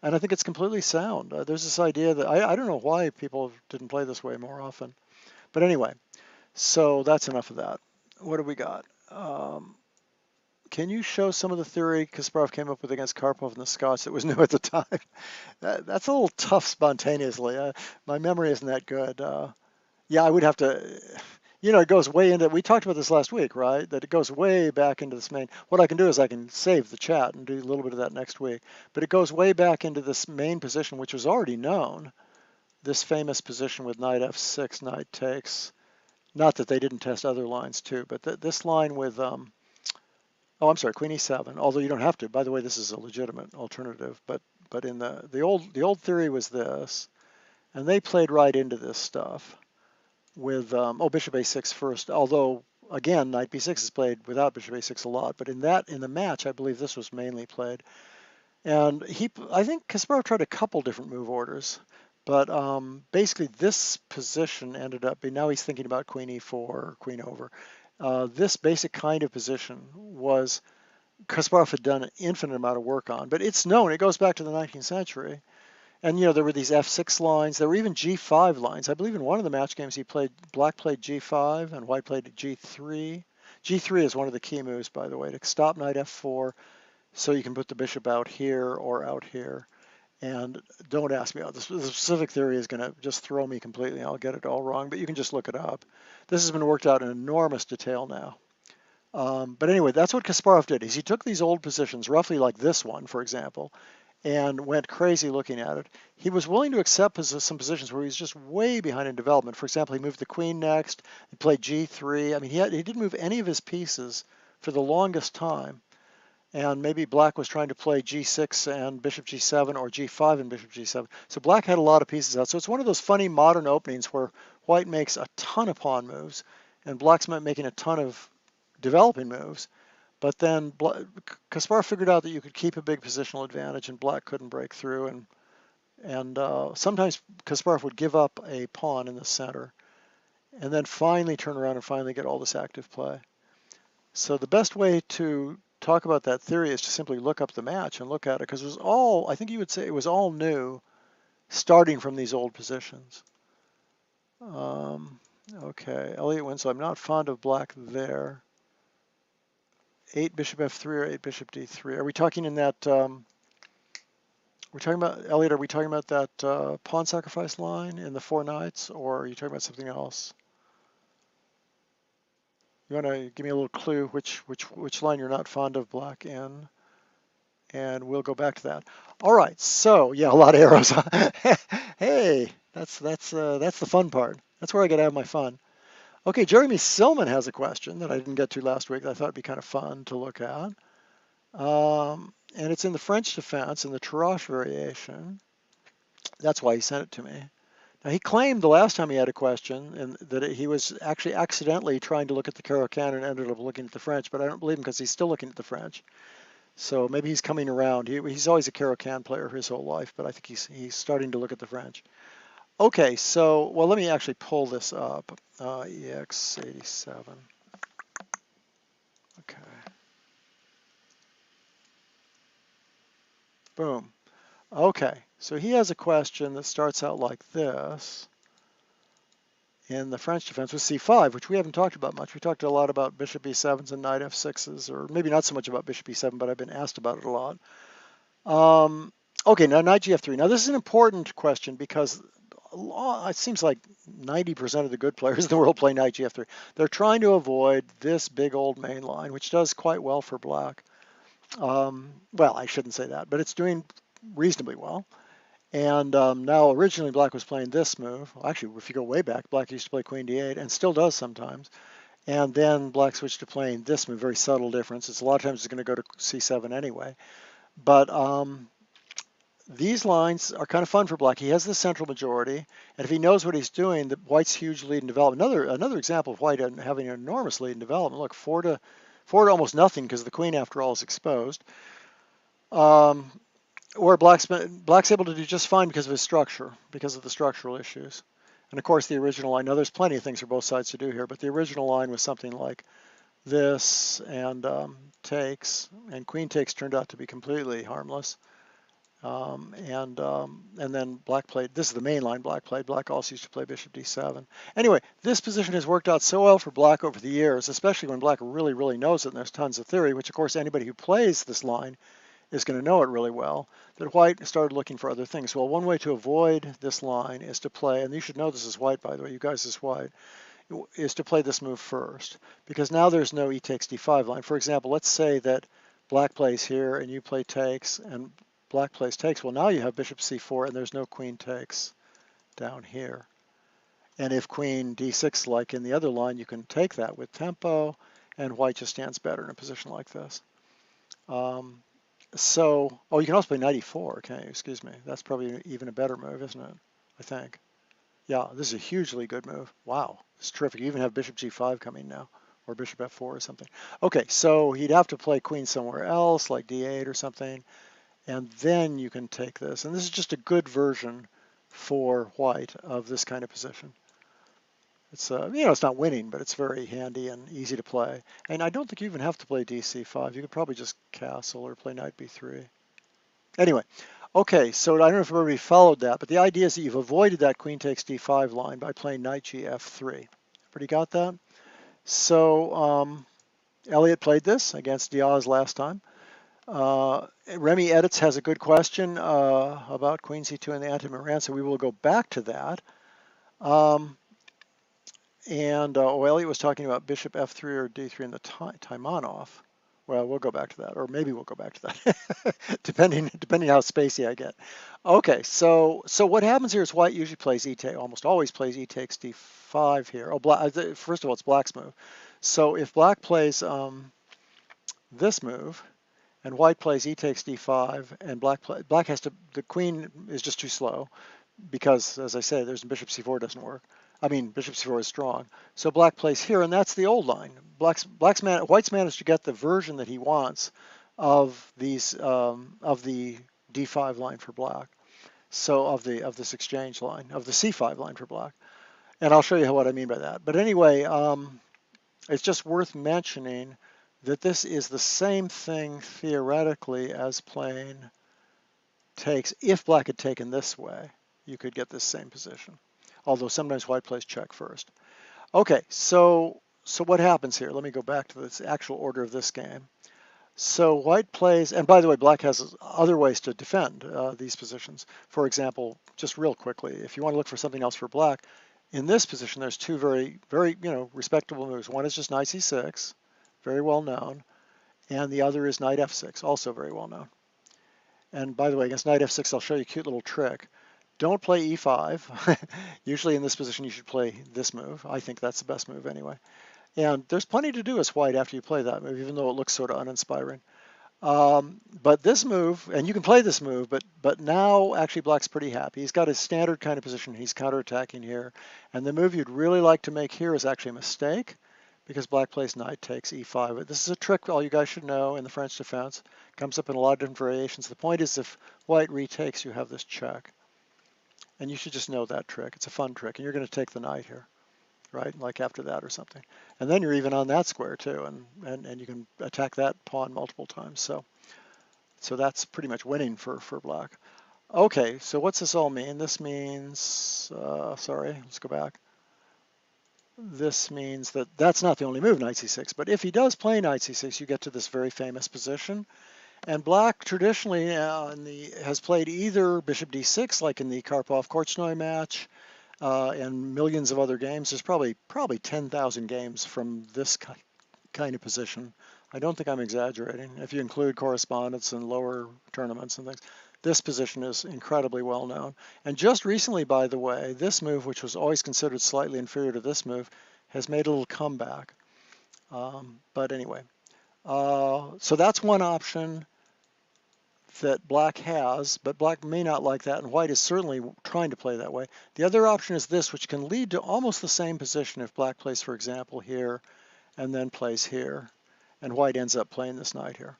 And I think it's completely sound. There's this idea that I don't know why people didn't play this way more often. But anyway, so that's enough of that. What do we got? Can you show some of the theory Kasparov came up with against Karpov and the Scots that was new at the time? That's a little tough spontaneously. My memory isn't that good. Yeah, I would have to, it goes way into, we talked about this last week, right? That it goes way back into this main, what I can do is I can save the chat and do a little bit of that next week. But it goes way back into this main position, which was already known, this famous position with knight f6, knight takes. Not that they didn't test other lines too, but this line with, I'm sorry, queen e7, although you don't have to. By the way, this is a legitimate alternative, but in the old theory was this, and they played right into this stuff with bishop a6 first, although again knight b6 is played without bishop a6 a lot, but in the match I believe this was mainly played. And I think Kasparov tried a couple different move orders, but basically this position ended up being, now he's thinking about queen e4 or queen over. This basic kind of position was Kasparov had done an infinite amount of work on, but it's known, it goes back to the 19th century. And there were these f6 lines. There were even g5 lines. I believe in one of the match games black played g5 and white played g3. G3 is one of the key moves, by the way, to stop knight f4, so you can put the bishop out here or out here. And don't ask me, the specific theory is going to just throw me completely. I'll get it all wrong, but you can just look it up. This has been worked out in enormous detail now. But anyway, that's what Kasparov did. Is he took these old positions, roughly like this one, for example, and went crazy looking at it. He was willing to accept some positions where he was just way behind in development. For example, he moved the queen next. He played g3. I mean, he didn't move any of his pieces for the longest time. And maybe black was trying to play g6 and bishop g7 or g5 and bishop g7. So black had a lot of pieces out. So it's one of those funny modern openings where white makes a ton of pawn moves and black's making a ton of developing moves. But then Kasparov figured out that you could keep a big positional advantage and black couldn't break through. And sometimes Kasparov would give up a pawn in the center and then finally turn around and finally get all this active play. So the best way to talk about that theory is to simply look up the match and look at it, because it was all, I think you would say it was all new, starting from these old positions. Okay, Elliott wins, so I'm not fond of black there. 8 bishop f3 or 8 bishop d3. Are we talking in that, we're talking about, Elliott, are we talking about that pawn sacrifice line in the 4 knights, or are you talking about something else? You want to give me a little clue which line you're not fond of black in, and we'll go back to that. All right, so yeah, a lot of arrows. Hey, that's the fun part. That's where I get to have my fun. Okay, Jeremy Silman has a question that I didn't get to last week that I thought would be kind of fun to look at. And it's in the French defense in the Tarrasch variation. That's why he sent it to me. Now, he claimed the last time he had a question that he was actually accidentally trying to look at the Caro-Kann and ended up looking at the French, but I don't believe him because he's still looking at the French. So maybe he's coming around. He's always a Caro-Kann player his whole life, but I think he's starting to look at the French. Okay, so, well, let me actually pull this up. EX87. Okay. Boom. Okay, so he has a question that starts out like this. In the French defense with c5, which we haven't talked about much. We talked a lot about bishop e7s and knight f6s, or maybe not so much about bishop e7, but I've been asked about it a lot. Okay, now knight gf3. Now this is an important question because it seems like 90% of the good players in the world play knight gf3. They're trying to avoid this big old main line, which does quite well for black. Well, I shouldn't say that, but it's doing reasonably well. And now originally black was playing this move. Well, actually, if you go way back, black used to play queen d8 and still does sometimes. And then black switched to playing this move, very subtle difference. It's a lot of times it's going to go to c7 anyway. But these lines are kind of fun for black. He has the central majority, and if he knows what he's doing, the white's huge lead in development. Another example of white having an enormous lead in development. Look, four to almost nothing because the queen, after all, is exposed. Where black's able to do just fine because of his structure, because of the structural issues. And of course, the original line. Now, there's plenty of things for both sides to do here, but the original line was something like this and takes, and queen takes turned out to be completely harmless. And then black played, this is the main line black played. Black also used to play bishop d7. Anyway, this position has worked out so well for black over the years, especially when black really, really knows it, and there's tons of theory, which of course anybody who plays this line is going to know it really well, that white started looking for other things. Well, one way to avoid this line is to play, and you should know this is white, by the way, you guys is white, is to play this move first, because now there's no e takes d5 line. For example, let's say that black plays here and you play takes and black plays takes. Well, now you have bishop c4 and there's no queen takes down here. And if queen d6 like in the other line, you can take that with tempo, and white just stands better in a position like this. So, oh, you can also play knight e4, can't you? Excuse me. That's probably even a better move, isn't it? I think. Yeah, this is a hugely good move. Wow, it's terrific. You even have bishop g5 coming now, or bishop f4 or something. Okay, so he'd have to play queen somewhere else, like d8 or something, and then you can take this. And this is just a good version for white of this kind of position. It's it's not winning, but it's very handy and easy to play. And I don't think you even have to play dc5. You could probably just castle or play knight b3. Anyway, okay, so I don't know if everybody followed that, but the idea is that you've avoided that queen takes d5 line by playing knight gf3. Everybody got that? So Elliot played this against Diaz last time. Remy Edits has a good question about queen c2 and the anti-Moran, so we will go back to that. Elliot was talking about bishop f3 or d3 in the Taimanov. Well, we'll go back to that, or maybe we'll go back to that, depending how spacey I get. Okay, so what happens here is white usually plays almost always plays e takes d5 here. Oh, first of all, it's black's move. So if black plays this move, and white plays e takes d5, and black has to, the queen is just too slow, because as I say, there's bishop c4 doesn't work. I mean, bishop c4 is strong. So black plays here, and that's the old line. White's managed to get the version that he wants of these of the d5 line for black. So of this exchange line, of the c5 line for black. And I'll show you what I mean by that. But anyway, it's just worth mentioning that this is the same thing theoretically as playing takes. If black had taken this way, you could get this same position. Although sometimes white plays check first. Okay, so what happens here? Let me go back to the actual order of this game. So white plays, and by the way, black has other ways to defend these positions. For example, just real quickly, if you want to look for something else for black, in this position there's two very, very respectable moves. One is just knight c6, very well known, and the other is knight f6, also very well known. And by the way, against knight f6, I'll show you a cute little trick. Don't play e5. Usually in this position you should play this move. I think that's the best move anyway. And there's plenty to do as white after you play that move, even though it looks sort of uninspiring. But this move, and you can play this move, but now actually black's pretty happy. He's got his standard kind of position. He's counterattacking here. And the move you'd really like to make here is actually a mistake, because black plays knight takes e5. But this is a trick all you guys should know in the French defense. It comes up in a lot of different variations. The point is if white retakes, you have this check. And you should just know that trick. It's a fun trick. And you're going to take the knight here, right? Like after that or something. And then you're even on that square too. And you can attack that pawn multiple times. So that's pretty much winning for black. Okay, so what's this all mean? This means, sorry, let's go back. This means that that's not the only move, knight c6. But if he does play knight c6, you get to this very famous position. And black traditionally has played either bishop d6, like in the Karpov-Korchnoi match, and millions of other games. There's probably 10,000 games from this kind of position. I don't think I'm exaggerating. If you include correspondence and lower tournaments and things, This position is incredibly well known. And just recently, by the way, this move, which was always considered slightly inferior to this move, has made a little comeback. But anyway, so that's one option that black has, but black may not like that, and white is certainly trying to play that way. The other option is this, which can lead to almost the same position if black plays, for example, here, and then plays here, and white ends up playing this knight here.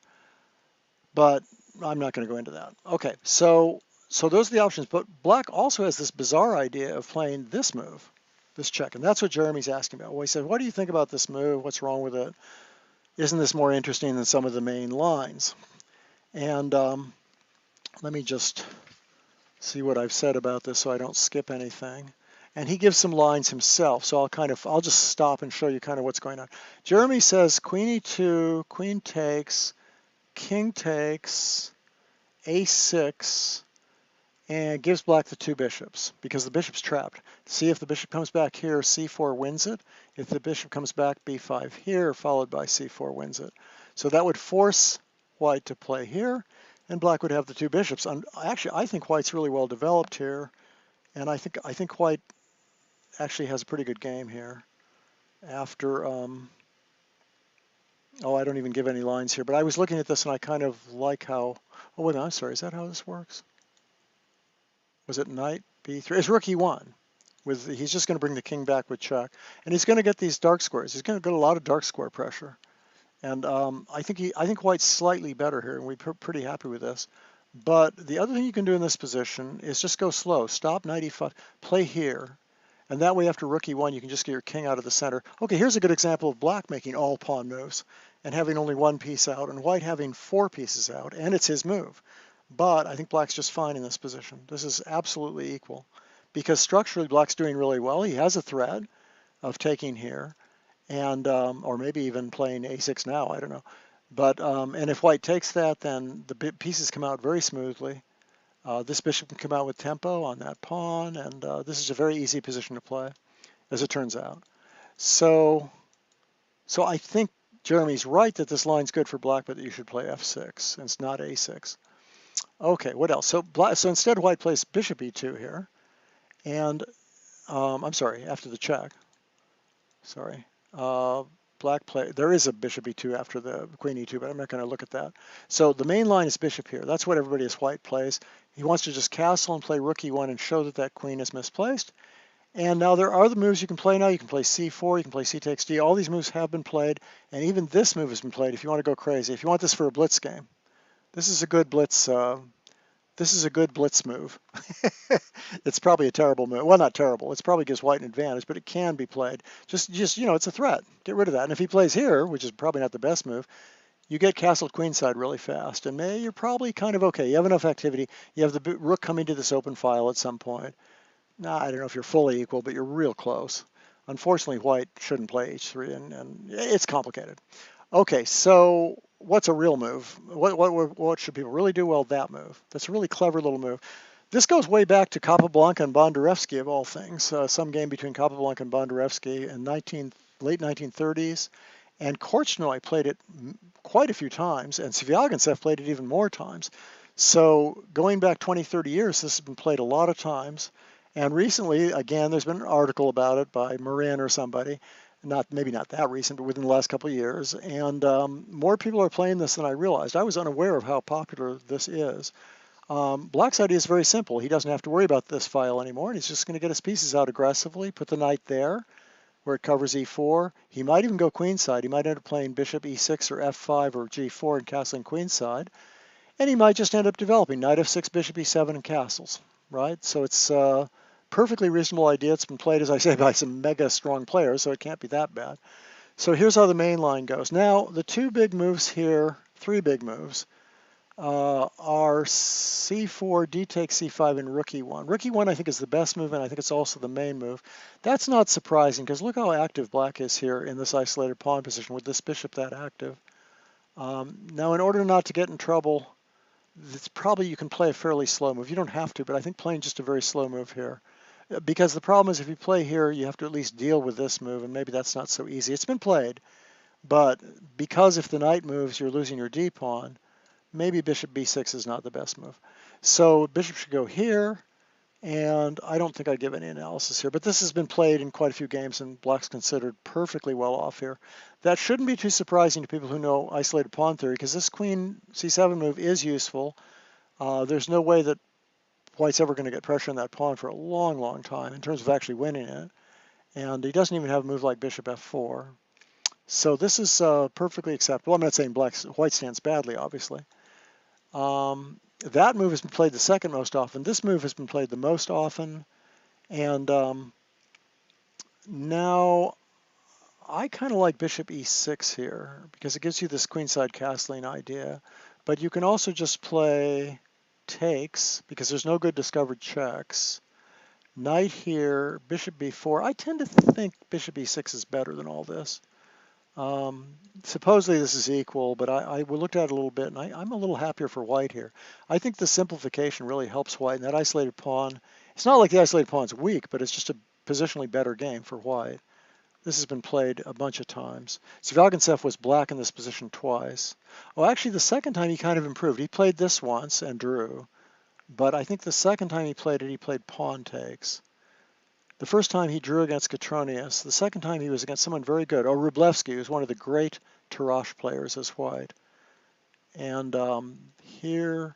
But I'm not going to go into that. Okay, so those are the options, but black also has this bizarre idea of playing this move, this check, and that's what Jeremy's asking about. Well, he said, what do you think about this move? What's wrong with it? Isn't this more interesting than some of the main lines? And let me just see what I've said about this so I don't skip anything. And he gives some lines himself, so I'll just stop and show you kind of what's going on. Jeremy says queen e2, queen takes, king takes, a6, and gives black the two bishops because the bishop's trapped. See, if the bishop comes back here, c4 wins it. If the bishop comes back, b5 here, followed by c4 wins it. So that would force white to play here, and black would have the two bishops. And actually, I think white's really well developed here, and I think white actually has a pretty good game here. After oh, I don't even give any lines here, but I was looking at this and I kind of like how. Oh wait, I'm sorry. Is that how this works? Was it knight b3? It's rook e1. He's just going to bring the king back with check, and he's going to get these dark squares. He's going to get a lot of dark square pressure. And I think white's slightly better here, and we're pretty happy with this. But the other thing you can do in this position is just go slow. Stop knight e5, play here, and that way after rook e1 you can just get your king out of the center. Okay, here's a good example of black making all pawn moves and having only one piece out, and white having 4 pieces out, and it's his move. But I think black's just fine in this position. This is absolutely equal because structurally black's doing really well. He has a threat of taking here, and or maybe even playing a6 now, I don't know. But and if white takes that, then the pieces come out very smoothly. This bishop can come out with tempo on that pawn, and this is a very easy position to play, as it turns out. So I think Jeremy's right that this line's good for black, but that you should play f6, and it's not a6. Okay, what else? So instead white plays bishop e2 here, and I'm sorry, after the check. Sorry. Black play, there is a bishop e2 after the queen e2, but I'm not going to look at that. So the main line is bishop here. That's what everybody as white plays. He wants to just castle and play rook e1 and show that that queen is misplaced. And now there are the moves you can play now. You can play c4, you can play c takes d. All these moves have been played, and even this move has been played if you want to go crazy. If you want this for a blitz game, this is a good blitz. This is a good blitz move. It's probably a terrible move. Well, not terrible. It probably gives white an advantage, but it can be played. Just you know, it's a threat. Get rid of that. And if he plays here, which is probably not the best move, you get castled queenside really fast. And you're probably kind of okay. You have enough activity. You have the rook coming to this open file at some point. Now, I don't know if you're fully equal, but you're real close. Unfortunately, white shouldn't play h3, and it's complicated. Okay, so what's a real move? What should people really do? Well, that move. That's a really clever little move. This goes way back to Capablanca and Bondarevsky, of all things. Some game between Capablanca and Bondarevsky in late 1930s. And Korchnoi played it quite a few times, and Svyagintsev played it even more times. So going back 20, 30 years, this has been played a lot of times. And recently, again, there's been an article about it by Marin or somebody. Maybe not that recent, but within the last couple of years. And more people are playing this than I realized. I was unaware of how popular this is. Black's idea is very simple. He doesn't have to worry about this file anymore, and he's just going to get his pieces out aggressively, put the knight there, where it covers e4. He might even go queenside. He might end up playing bishop e6 or f5 or g4 and castling queenside. And he might just end up developing knight f6, bishop e7, and castles, right? So it's a perfectly reasonable idea. It's been played, as I say, by some mega strong players, so it can't be that bad. So here's how the main line goes. Now, the two big moves here, 3 big moves, are c4, d takes c5, and rook e1. Rook e1 I think is the best move, and I think it's also the main move. That's not surprising, because look how active black is here in this isolated pawn position with this bishop that active. Now, in order not to get in trouble, it's probably you can play a fairly slow move. You don't have to, but I think playing just a very slow move here. Because the problem is if you play here, you have to at least deal with this move, and maybe that's not so easy. It's been played, but because if the knight moves, you're losing your d-pawn, maybe bishop b6 is not the best move. So bishop should go here, and I don't think I give any analysis here, but this has been played in quite a few games, and black's considered perfectly well off here. That shouldn't be too surprising to people who know isolated pawn theory, because this queen c7 move is useful. There's no way that white's ever going to get pressure on that pawn for a long, long time in terms of actually winning it. And he doesn't even have a move like bishop f4. So this is perfectly acceptable. I'm not saying white stands badly, obviously. That move has been played the second most often. This move has been played the most often. And now I kind of like bishop e6 here because it gives you this queenside castling idea. But you can also just play takes because there's no good discovered checks. Knight here, bishop b4. I tend to think bishop e6 is better than all this. Supposedly this is equal, but I looked at it a little bit, and I'm a little happier for white here. I think the simplification really helps white, and that isolated pawn, it's not like the isolated pawn's weak, but it's just a positionally better game for white. This has been played a bunch of times. Zvyagintsev was black in this position twice. Oh, actually, the second time he kind of improved. He played this once and drew, but I think the second time he played it, he played pawn takes. The first time he drew against Katronius. The second time he was against someone very good. Oh, Wrublewski, who's one of the great Tarrasch players as white. And here.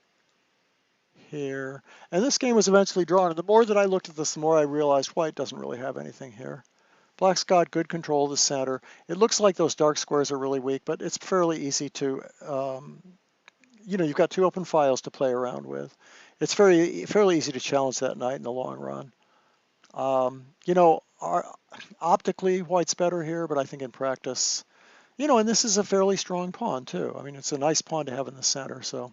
And this game was eventually drawn. And the more that I looked at this, the more I realized white doesn't really have anything here. Black's got good control of the center. It looks like those dark squares are really weak, but it's fairly easy to, you've got two open files to play around with. It's fairly easy to challenge that knight in the long run. Optically, white's better here, but I think in practice, and this is a fairly strong pawn too. I mean, it's a nice pawn to have in the center. So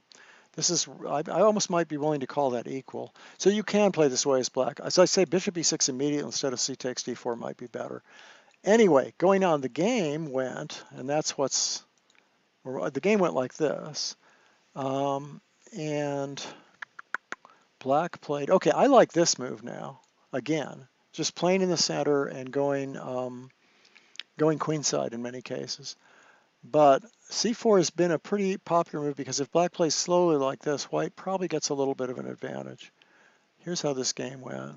this is, I almost might be willing to call that equal. So you can play this way as black. As I say, bishop e6 immediately instead of c takes d4 might be better. Anyway, going on, the game went, and that's the game went like this. And black played, okay, I like this move now. Again, just playing in the center and going queenside in many cases. But c4 has been a pretty popular move because if black plays slowly like this, white probably gets a little bit of an advantage. Here's how this game went.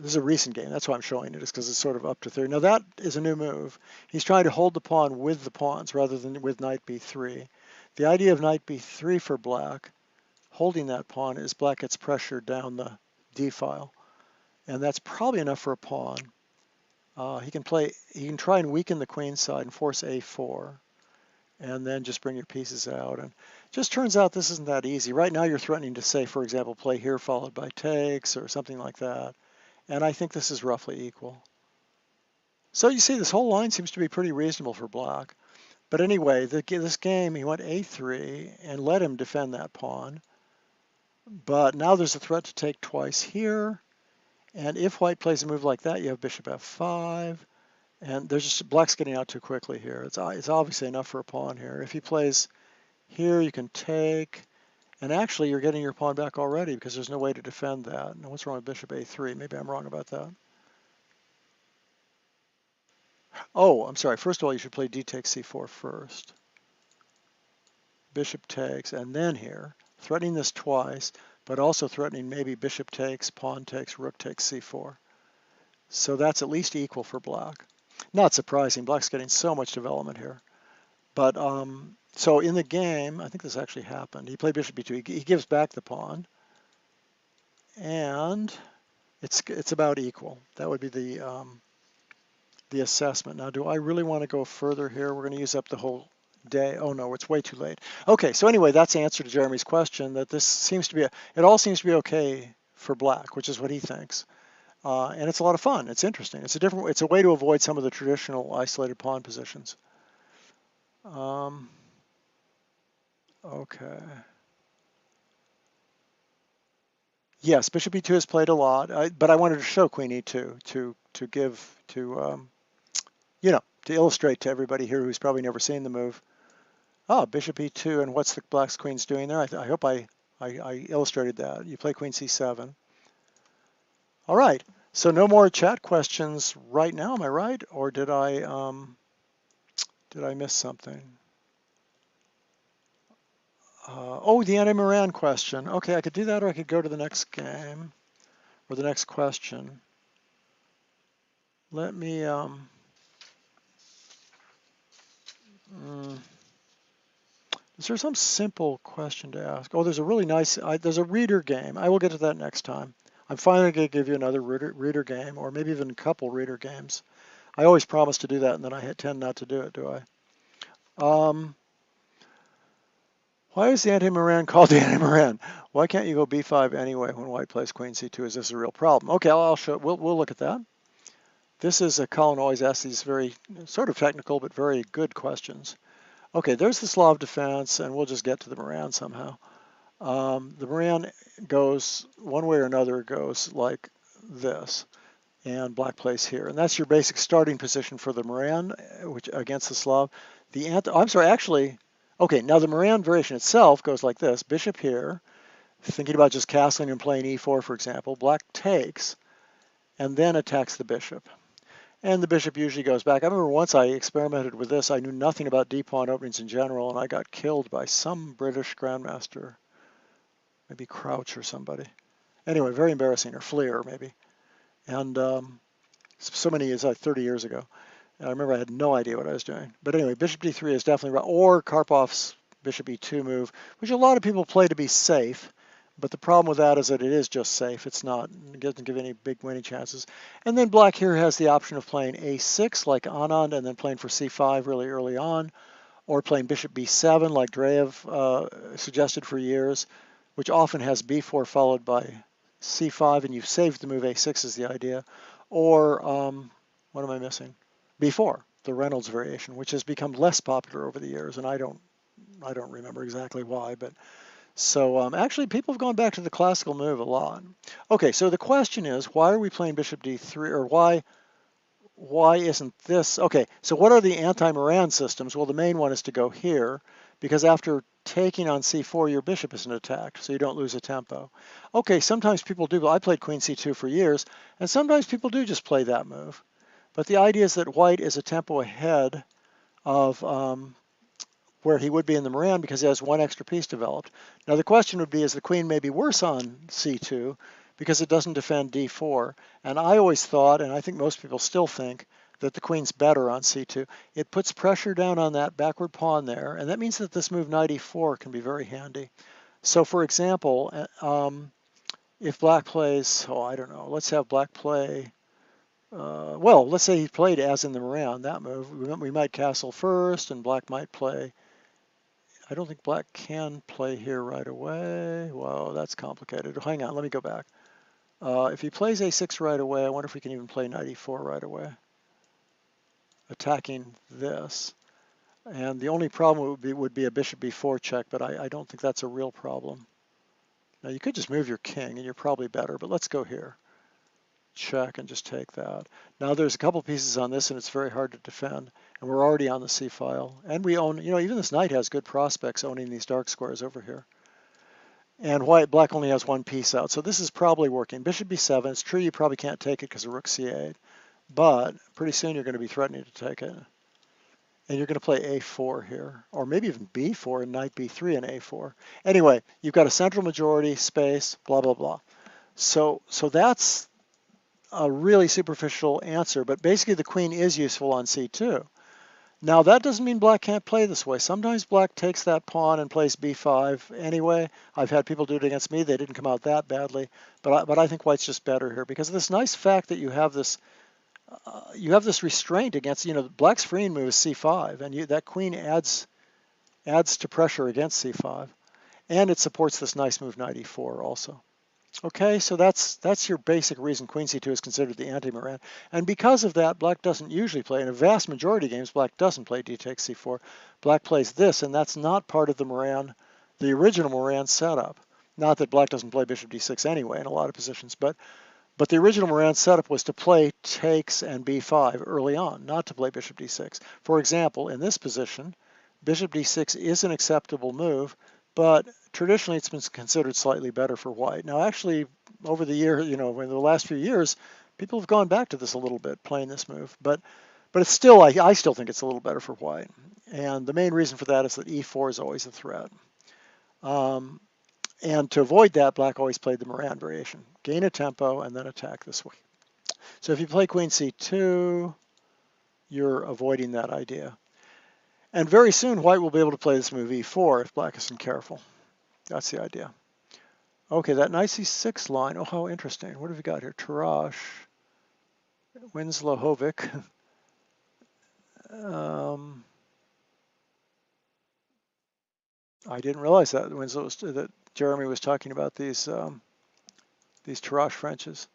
This is a recent game. That's why I'm showing it, is because it's sort of up to 30. Now that is a new move. He's trying to hold the pawn with the pawns rather than with knight b3. The idea of knight b3 for black, holding that pawn, is black gets pressure down the d file. And that's probably enough for a pawn. He can try and weaken the queen side and force a4, and then just bring your pieces out. And it just turns out this isn't that easy. Right now you're threatening to say, for example, play here followed by takes or something like that. And I think this is roughly equal. So you see, this whole line seems to be pretty reasonable for black. But anyway, this game, he went a3 and let him defend that pawn. But now there's a threat to take twice here. And if white plays a move like that, you have bishop f5. And there's just black's getting out too quickly here. It's obviously enough for a pawn here. If he plays here, you can take. And actually, you're getting your pawn back already because there's no way to defend that. Now, what's wrong with bishop a3? Maybe I'm wrong about that. Oh, I'm sorry. First of all, you should play d takes c4 first. Bishop takes, and then here, threatening this twice, but also threatening maybe bishop takes, pawn takes, rook takes c4. So that's at least equal for black. Not surprising. Black's getting so much development here. But so in the game, I think this actually happened. He played bishop b2. He gives back the pawn, and it's about equal. That would be the assessment. Now, do I really want to go further here? We're going to use up the whole day. Oh no, it's way too late. Okay, so anyway, that's the answer to Jeremy's question. That this seems to be it all seems to be okay for black, which is what he thinks. And it's a lot of fun. It's interesting. It's a way to avoid some of the traditional isolated pawn positions. Okay. Yes, bishop e2 is played a lot, but I wanted to show queen e2 to illustrate to everybody here who's probably never seen the move. Oh, bishop e2, and what's the black's queen's doing there? I hope I illustrated that. You play queen c7. All right. So no more chat questions right now, am I right? Or did I miss something? Oh, the anti-Moran question. Okay, I could do that, or I could go to the next game, or the next question. Let me, is there some simple question to ask? Oh, there's a really nice, there's a reader game. I will get to that next time. I'm finally going to give you another reader game, or maybe even a couple reader games. I always promise to do that, and then I tend not to do it, do I? Why is the anti-Moran called the anti-Moran? Why can't you go b5 anyway when white plays queen c2? Is this a real problem? Okay, I'll show. We'll look at that. This is Colin always asks these very sort of technical but very good questions. Okay, there's the Slav defense, and we'll just get to the Moran somehow. The Moran goes one way or another, goes like this, and black plays here, and that's your basic starting position for the Moran, which against the Slav. I'm sorry, actually. Okay, now the Moran variation itself goes like this: bishop here, thinking about just castling and playing e4, for example. Black takes, and then attacks the bishop. And the bishop usually goes back. I remember once I experimented with this. I knew nothing about d-pawn openings in general, and I got killed by some British grandmaster, maybe Crouch or somebody. Anyway, very embarrassing, or Fleer maybe. And so many years, like 30 years ago. And I remember I had no idea what I was doing. But anyway, bishop d3 is definitely right. Or Karpov's bishop e2 move, which a lot of people play to be safe. But the problem with that is that it is just safe. It's not, it doesn't give any big winning chances. And then black here has the option of playing a6 like Anand, and then playing for c5 really early on, or playing bishop b7 like Dreyev suggested for years, which often has b4 followed by c5, and you've saved the move a6 is the idea. Or, what am I missing? b4, the Reynolds variation, which has become less popular over the years, and I don't remember exactly why, but so actually people have gone back to the classical move a lot. Okay, so the question is, why are we playing bishop d3, or why isn't this? Okay, so what are the anti-Moran systems? Well, the main one is to go here, because after taking on c4, your bishop isn't attacked, so you don't lose a tempo. Okay, sometimes people do. I played queen c2 for years, and sometimes people do just play that move. But the idea is that white is a tempo ahead of where he would be in the Moran because he has one extra piece developed. Now the question would be, is the queen maybe worse on c2 because it doesn't defend d4? And I always thought, and I think most people still think, that the queen's better on c2. It puts pressure down on that backward pawn there, and that means that this move knight e4 can be very handy. So for example, if black plays, oh, I don't know, let's have black play, well, let's say he played as in the Moran, that move. We might castle first, and black might play. I don't think black can play here right away. Whoa, that's complicated. Hang on, let me go back. If he plays a6 right away, I wonder if we can even play knight e4 right away, attacking this. And the only problem would be a bishop b4 check, but I don't think that's a real problem. Now you could just move your king, and you're probably better, but let's go here. Check and just take that. Now there's a couple pieces on this, and it's very hard to defend. And we're already on the c file. And we own, even this knight has good prospects owning these dark squares over here. And black only has one piece out. So this is probably working. Bishop b7. It's true you probably can't take it because of rook c8. But pretty soon you're going to be threatening to take it. And you're going to play a4 here. Or maybe even b4 and knight b3 and a4. Anyway, you've got a central majority, space, blah, blah, blah. So that's a really superficial answer, but basically the queen is useful on c2. Now that doesn't mean black can't play this way. Sometimes black takes that pawn and plays b5 anyway. I've had people do it against me. They didn't come out that badly, but I think white's just better here because of this nice fact that you have this restraint against, black's freeing move is c5, and that queen adds to pressure against c5, and it supports this nice move knight e4 also. Okay, so that's your basic reason queen c2 is considered the anti-Moran. And because of that, black doesn't usually play. In a vast majority of games, black doesn't play d takes c4. Black plays this, and that's not part of the Moran, the original Moran setup. Not that black doesn't play bishop d6 anyway in a lot of positions, but the original Moran setup was to play takes and b5 early on, not to play bishop d6. For example, in this position, bishop d6 is an acceptable move, but traditionally it's been considered slightly better for white. Now actually over the year, in the last few years, people have gone back to this a little bit, playing this move, but it's still, I still think it's a little better for white. And the main reason for that is that e4 is always a threat. And to avoid that, black always played the Moran variation. Gain a tempo and then attack this way. So if you play queen c2, you're avoiding that idea. And very soon, white will be able to play this move e4 if black isn't careful. That's the idea. Okay, that knight c6 line. Oh, how interesting. What have we got here? Tarrasch, Winslow, Hovik. I didn't realize that that Jeremy was talking about these Tarrasch Frenches.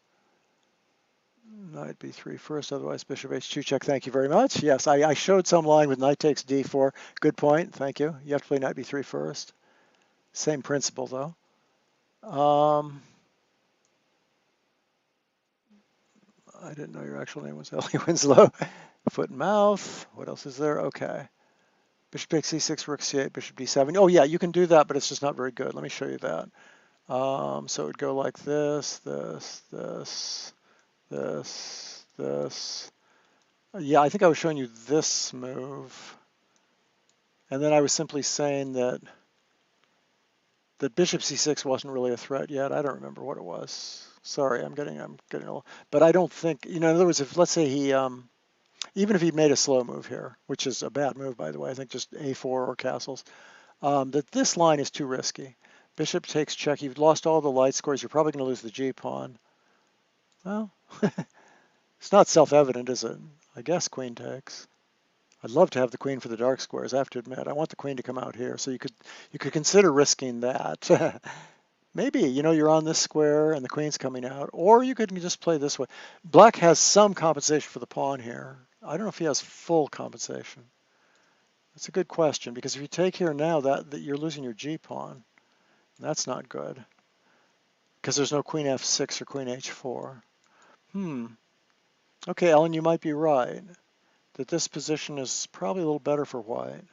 Knight b3 first, otherwise bishop h2 check. Thank you very much. Yes, I showed some line with knight takes d4. Good point. Thank you. You have to play knight b3 first. Same principle though. I didn't know your actual name was Ellie Winslow. Foot and mouth. What else is there? Okay. Bishop takes c6, rook c8, bishop d7. Oh yeah, you can do that, but it's just not very good. Let me show you that. So it would go like this, this. Yeah, I think I was showing you this move. And then I was simply saying that bishop c6 wasn't really a threat yet. I don't remember what it was. Sorry, I'm getting a little, but I don't think, in other words, if let's say he, even if he made a slow move here, which is a bad move, by the way, I think just a4 or castles, that this line is too risky. Bishop takes check. You've lost all the light scores. You're probably going to lose the g-pawn. Well, it's not self-evident, is it? I guess queen takes. I'd love to have the queen for the dark squares, I have to admit. I want the queen to come out here, so you could consider risking that. Maybe, you're on this square and the queen's coming out, or you could just play this way. Black has some compensation for the pawn here. I don't know if he has full compensation. That's a good question, because if you take here now, that you're losing your g-pawn. That's not good, because there's no queen f6 or queen h4. Okay, Ellen, you might be right, that this position is probably a little better for white.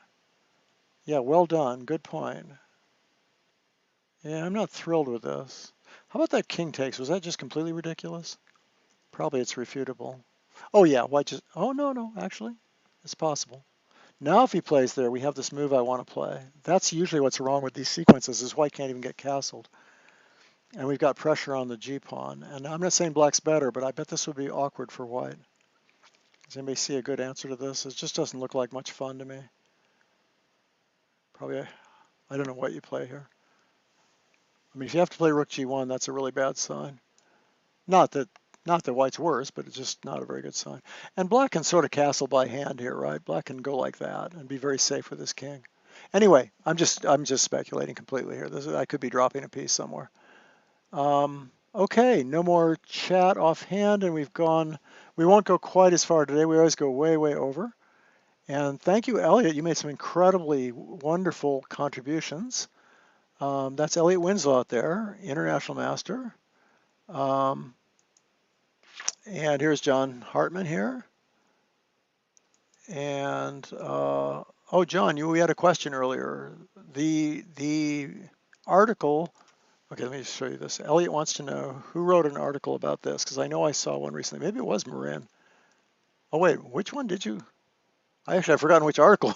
Yeah, well done. Good point. Yeah, I'm not thrilled with this. How about that king takes? Was that just completely ridiculous? Probably it's refutable. Oh yeah, white just, oh no, actually, it's possible. Now if he plays there, we have this move I want to play. That's usually what's wrong with these sequences, is white can't even get castled. And we've got pressure on the g-pawn. And I'm not saying black's better, but I bet this would be awkward for white. Does anybody see a good answer to this? It just doesn't look like much fun to me. Probably, I don't know what you play here. I mean, if you have to play rook g1, that's a really bad sign. Not that white's worse, but it's just not a very good sign. And black can sort of castle by hand here, right? Black can go like that and be very safe with his king. Anyway, I'm just speculating completely here. I could be dropping a piece somewhere. Okay, no more chat offhand, and we won't go quite as far today. We always go way, way over. And thank you, Elliot. You made some incredibly wonderful contributions. That's Elliot Winslow out there, international master. And here's John Hartman here. And oh, John, we had a question earlier. The article. Okay, let me just show you this. Elliot wants to know who wrote an article about this, because I know I saw one recently. Maybe it was Marin. Oh wait, which one did you? I've forgotten which article,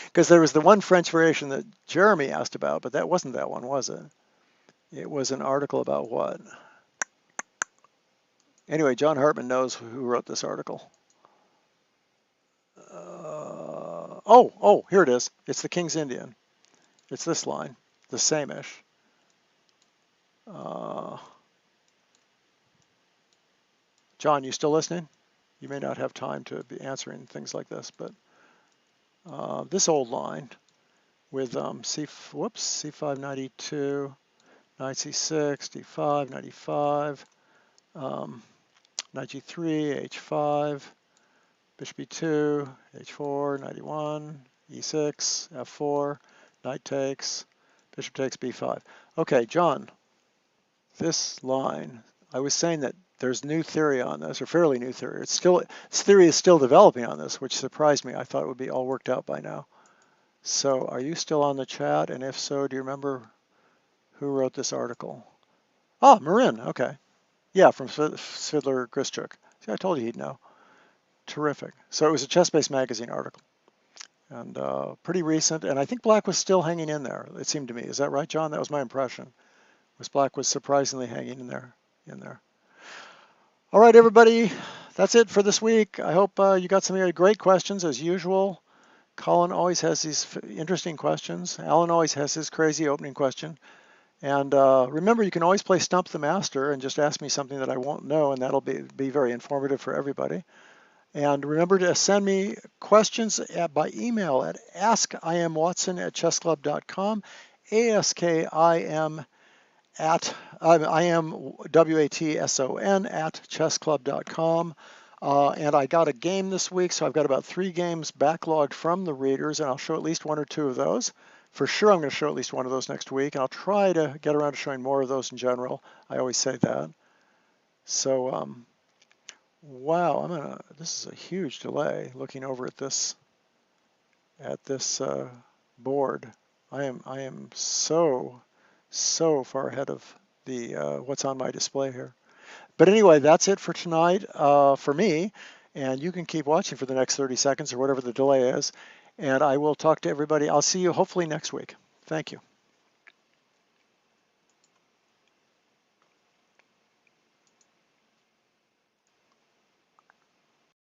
because there was the one French variation that Jeremy asked about, but that wasn't that one, was it? It was an article about what? Anyway, John Hartman knows who wrote this article. Oh, here it is. It's the King's Indian. It's this line, the same-ish. John, you still listening? You may not have time to be answering things like this, but this old line with C5 92, knight C6, D5, 95, knight G3, H5, bishop E2, H4, 91, E6, F4, knight takes, bishop takes B5. Okay, John, this line, I was saying that there's new theory on this, or fairly new theory. This theory is still developing on this, which surprised me. I thought it would be all worked out by now. So are you still on the chat? And if so, do you remember who wrote this article? Ah, Marin, okay. Yeah, from Svidler Grischuk. See, I told you he'd know. Terrific. So it was a Chess Base Magazine article. and pretty recent. And I think black was still hanging in there. It seemed to me. Is that right, John? That was my impression. Was black was surprisingly hanging in there. All right, everybody. That's it for this week. I hope you got some great questions as usual. Colin always has these interesting questions. Alan always has his crazy opening question. And remember, you can always play Stump the Master and just ask me something that I won't know, and that'll be very informative for everybody. And remember to send me questions by email at askimwatson@chessclub.com, ASKIM at IMWATSON at chessclub.com. And I got a game this week, so I've got about 3 games backlogged from the readers, and I'll show at least 1 or 2 of those. For sure, I'm going to show at least 1 of those next week, and I'll try to get around to showing more of those in general. I always say that. So, wow, this is a huge delay looking over at this board. I am so far ahead of the what's on my display here. But anyway, that's it for tonight for me. And you can keep watching for the next 30 seconds or whatever the delay is. And I will talk to everybody. I'll see you hopefully next week. Thank you.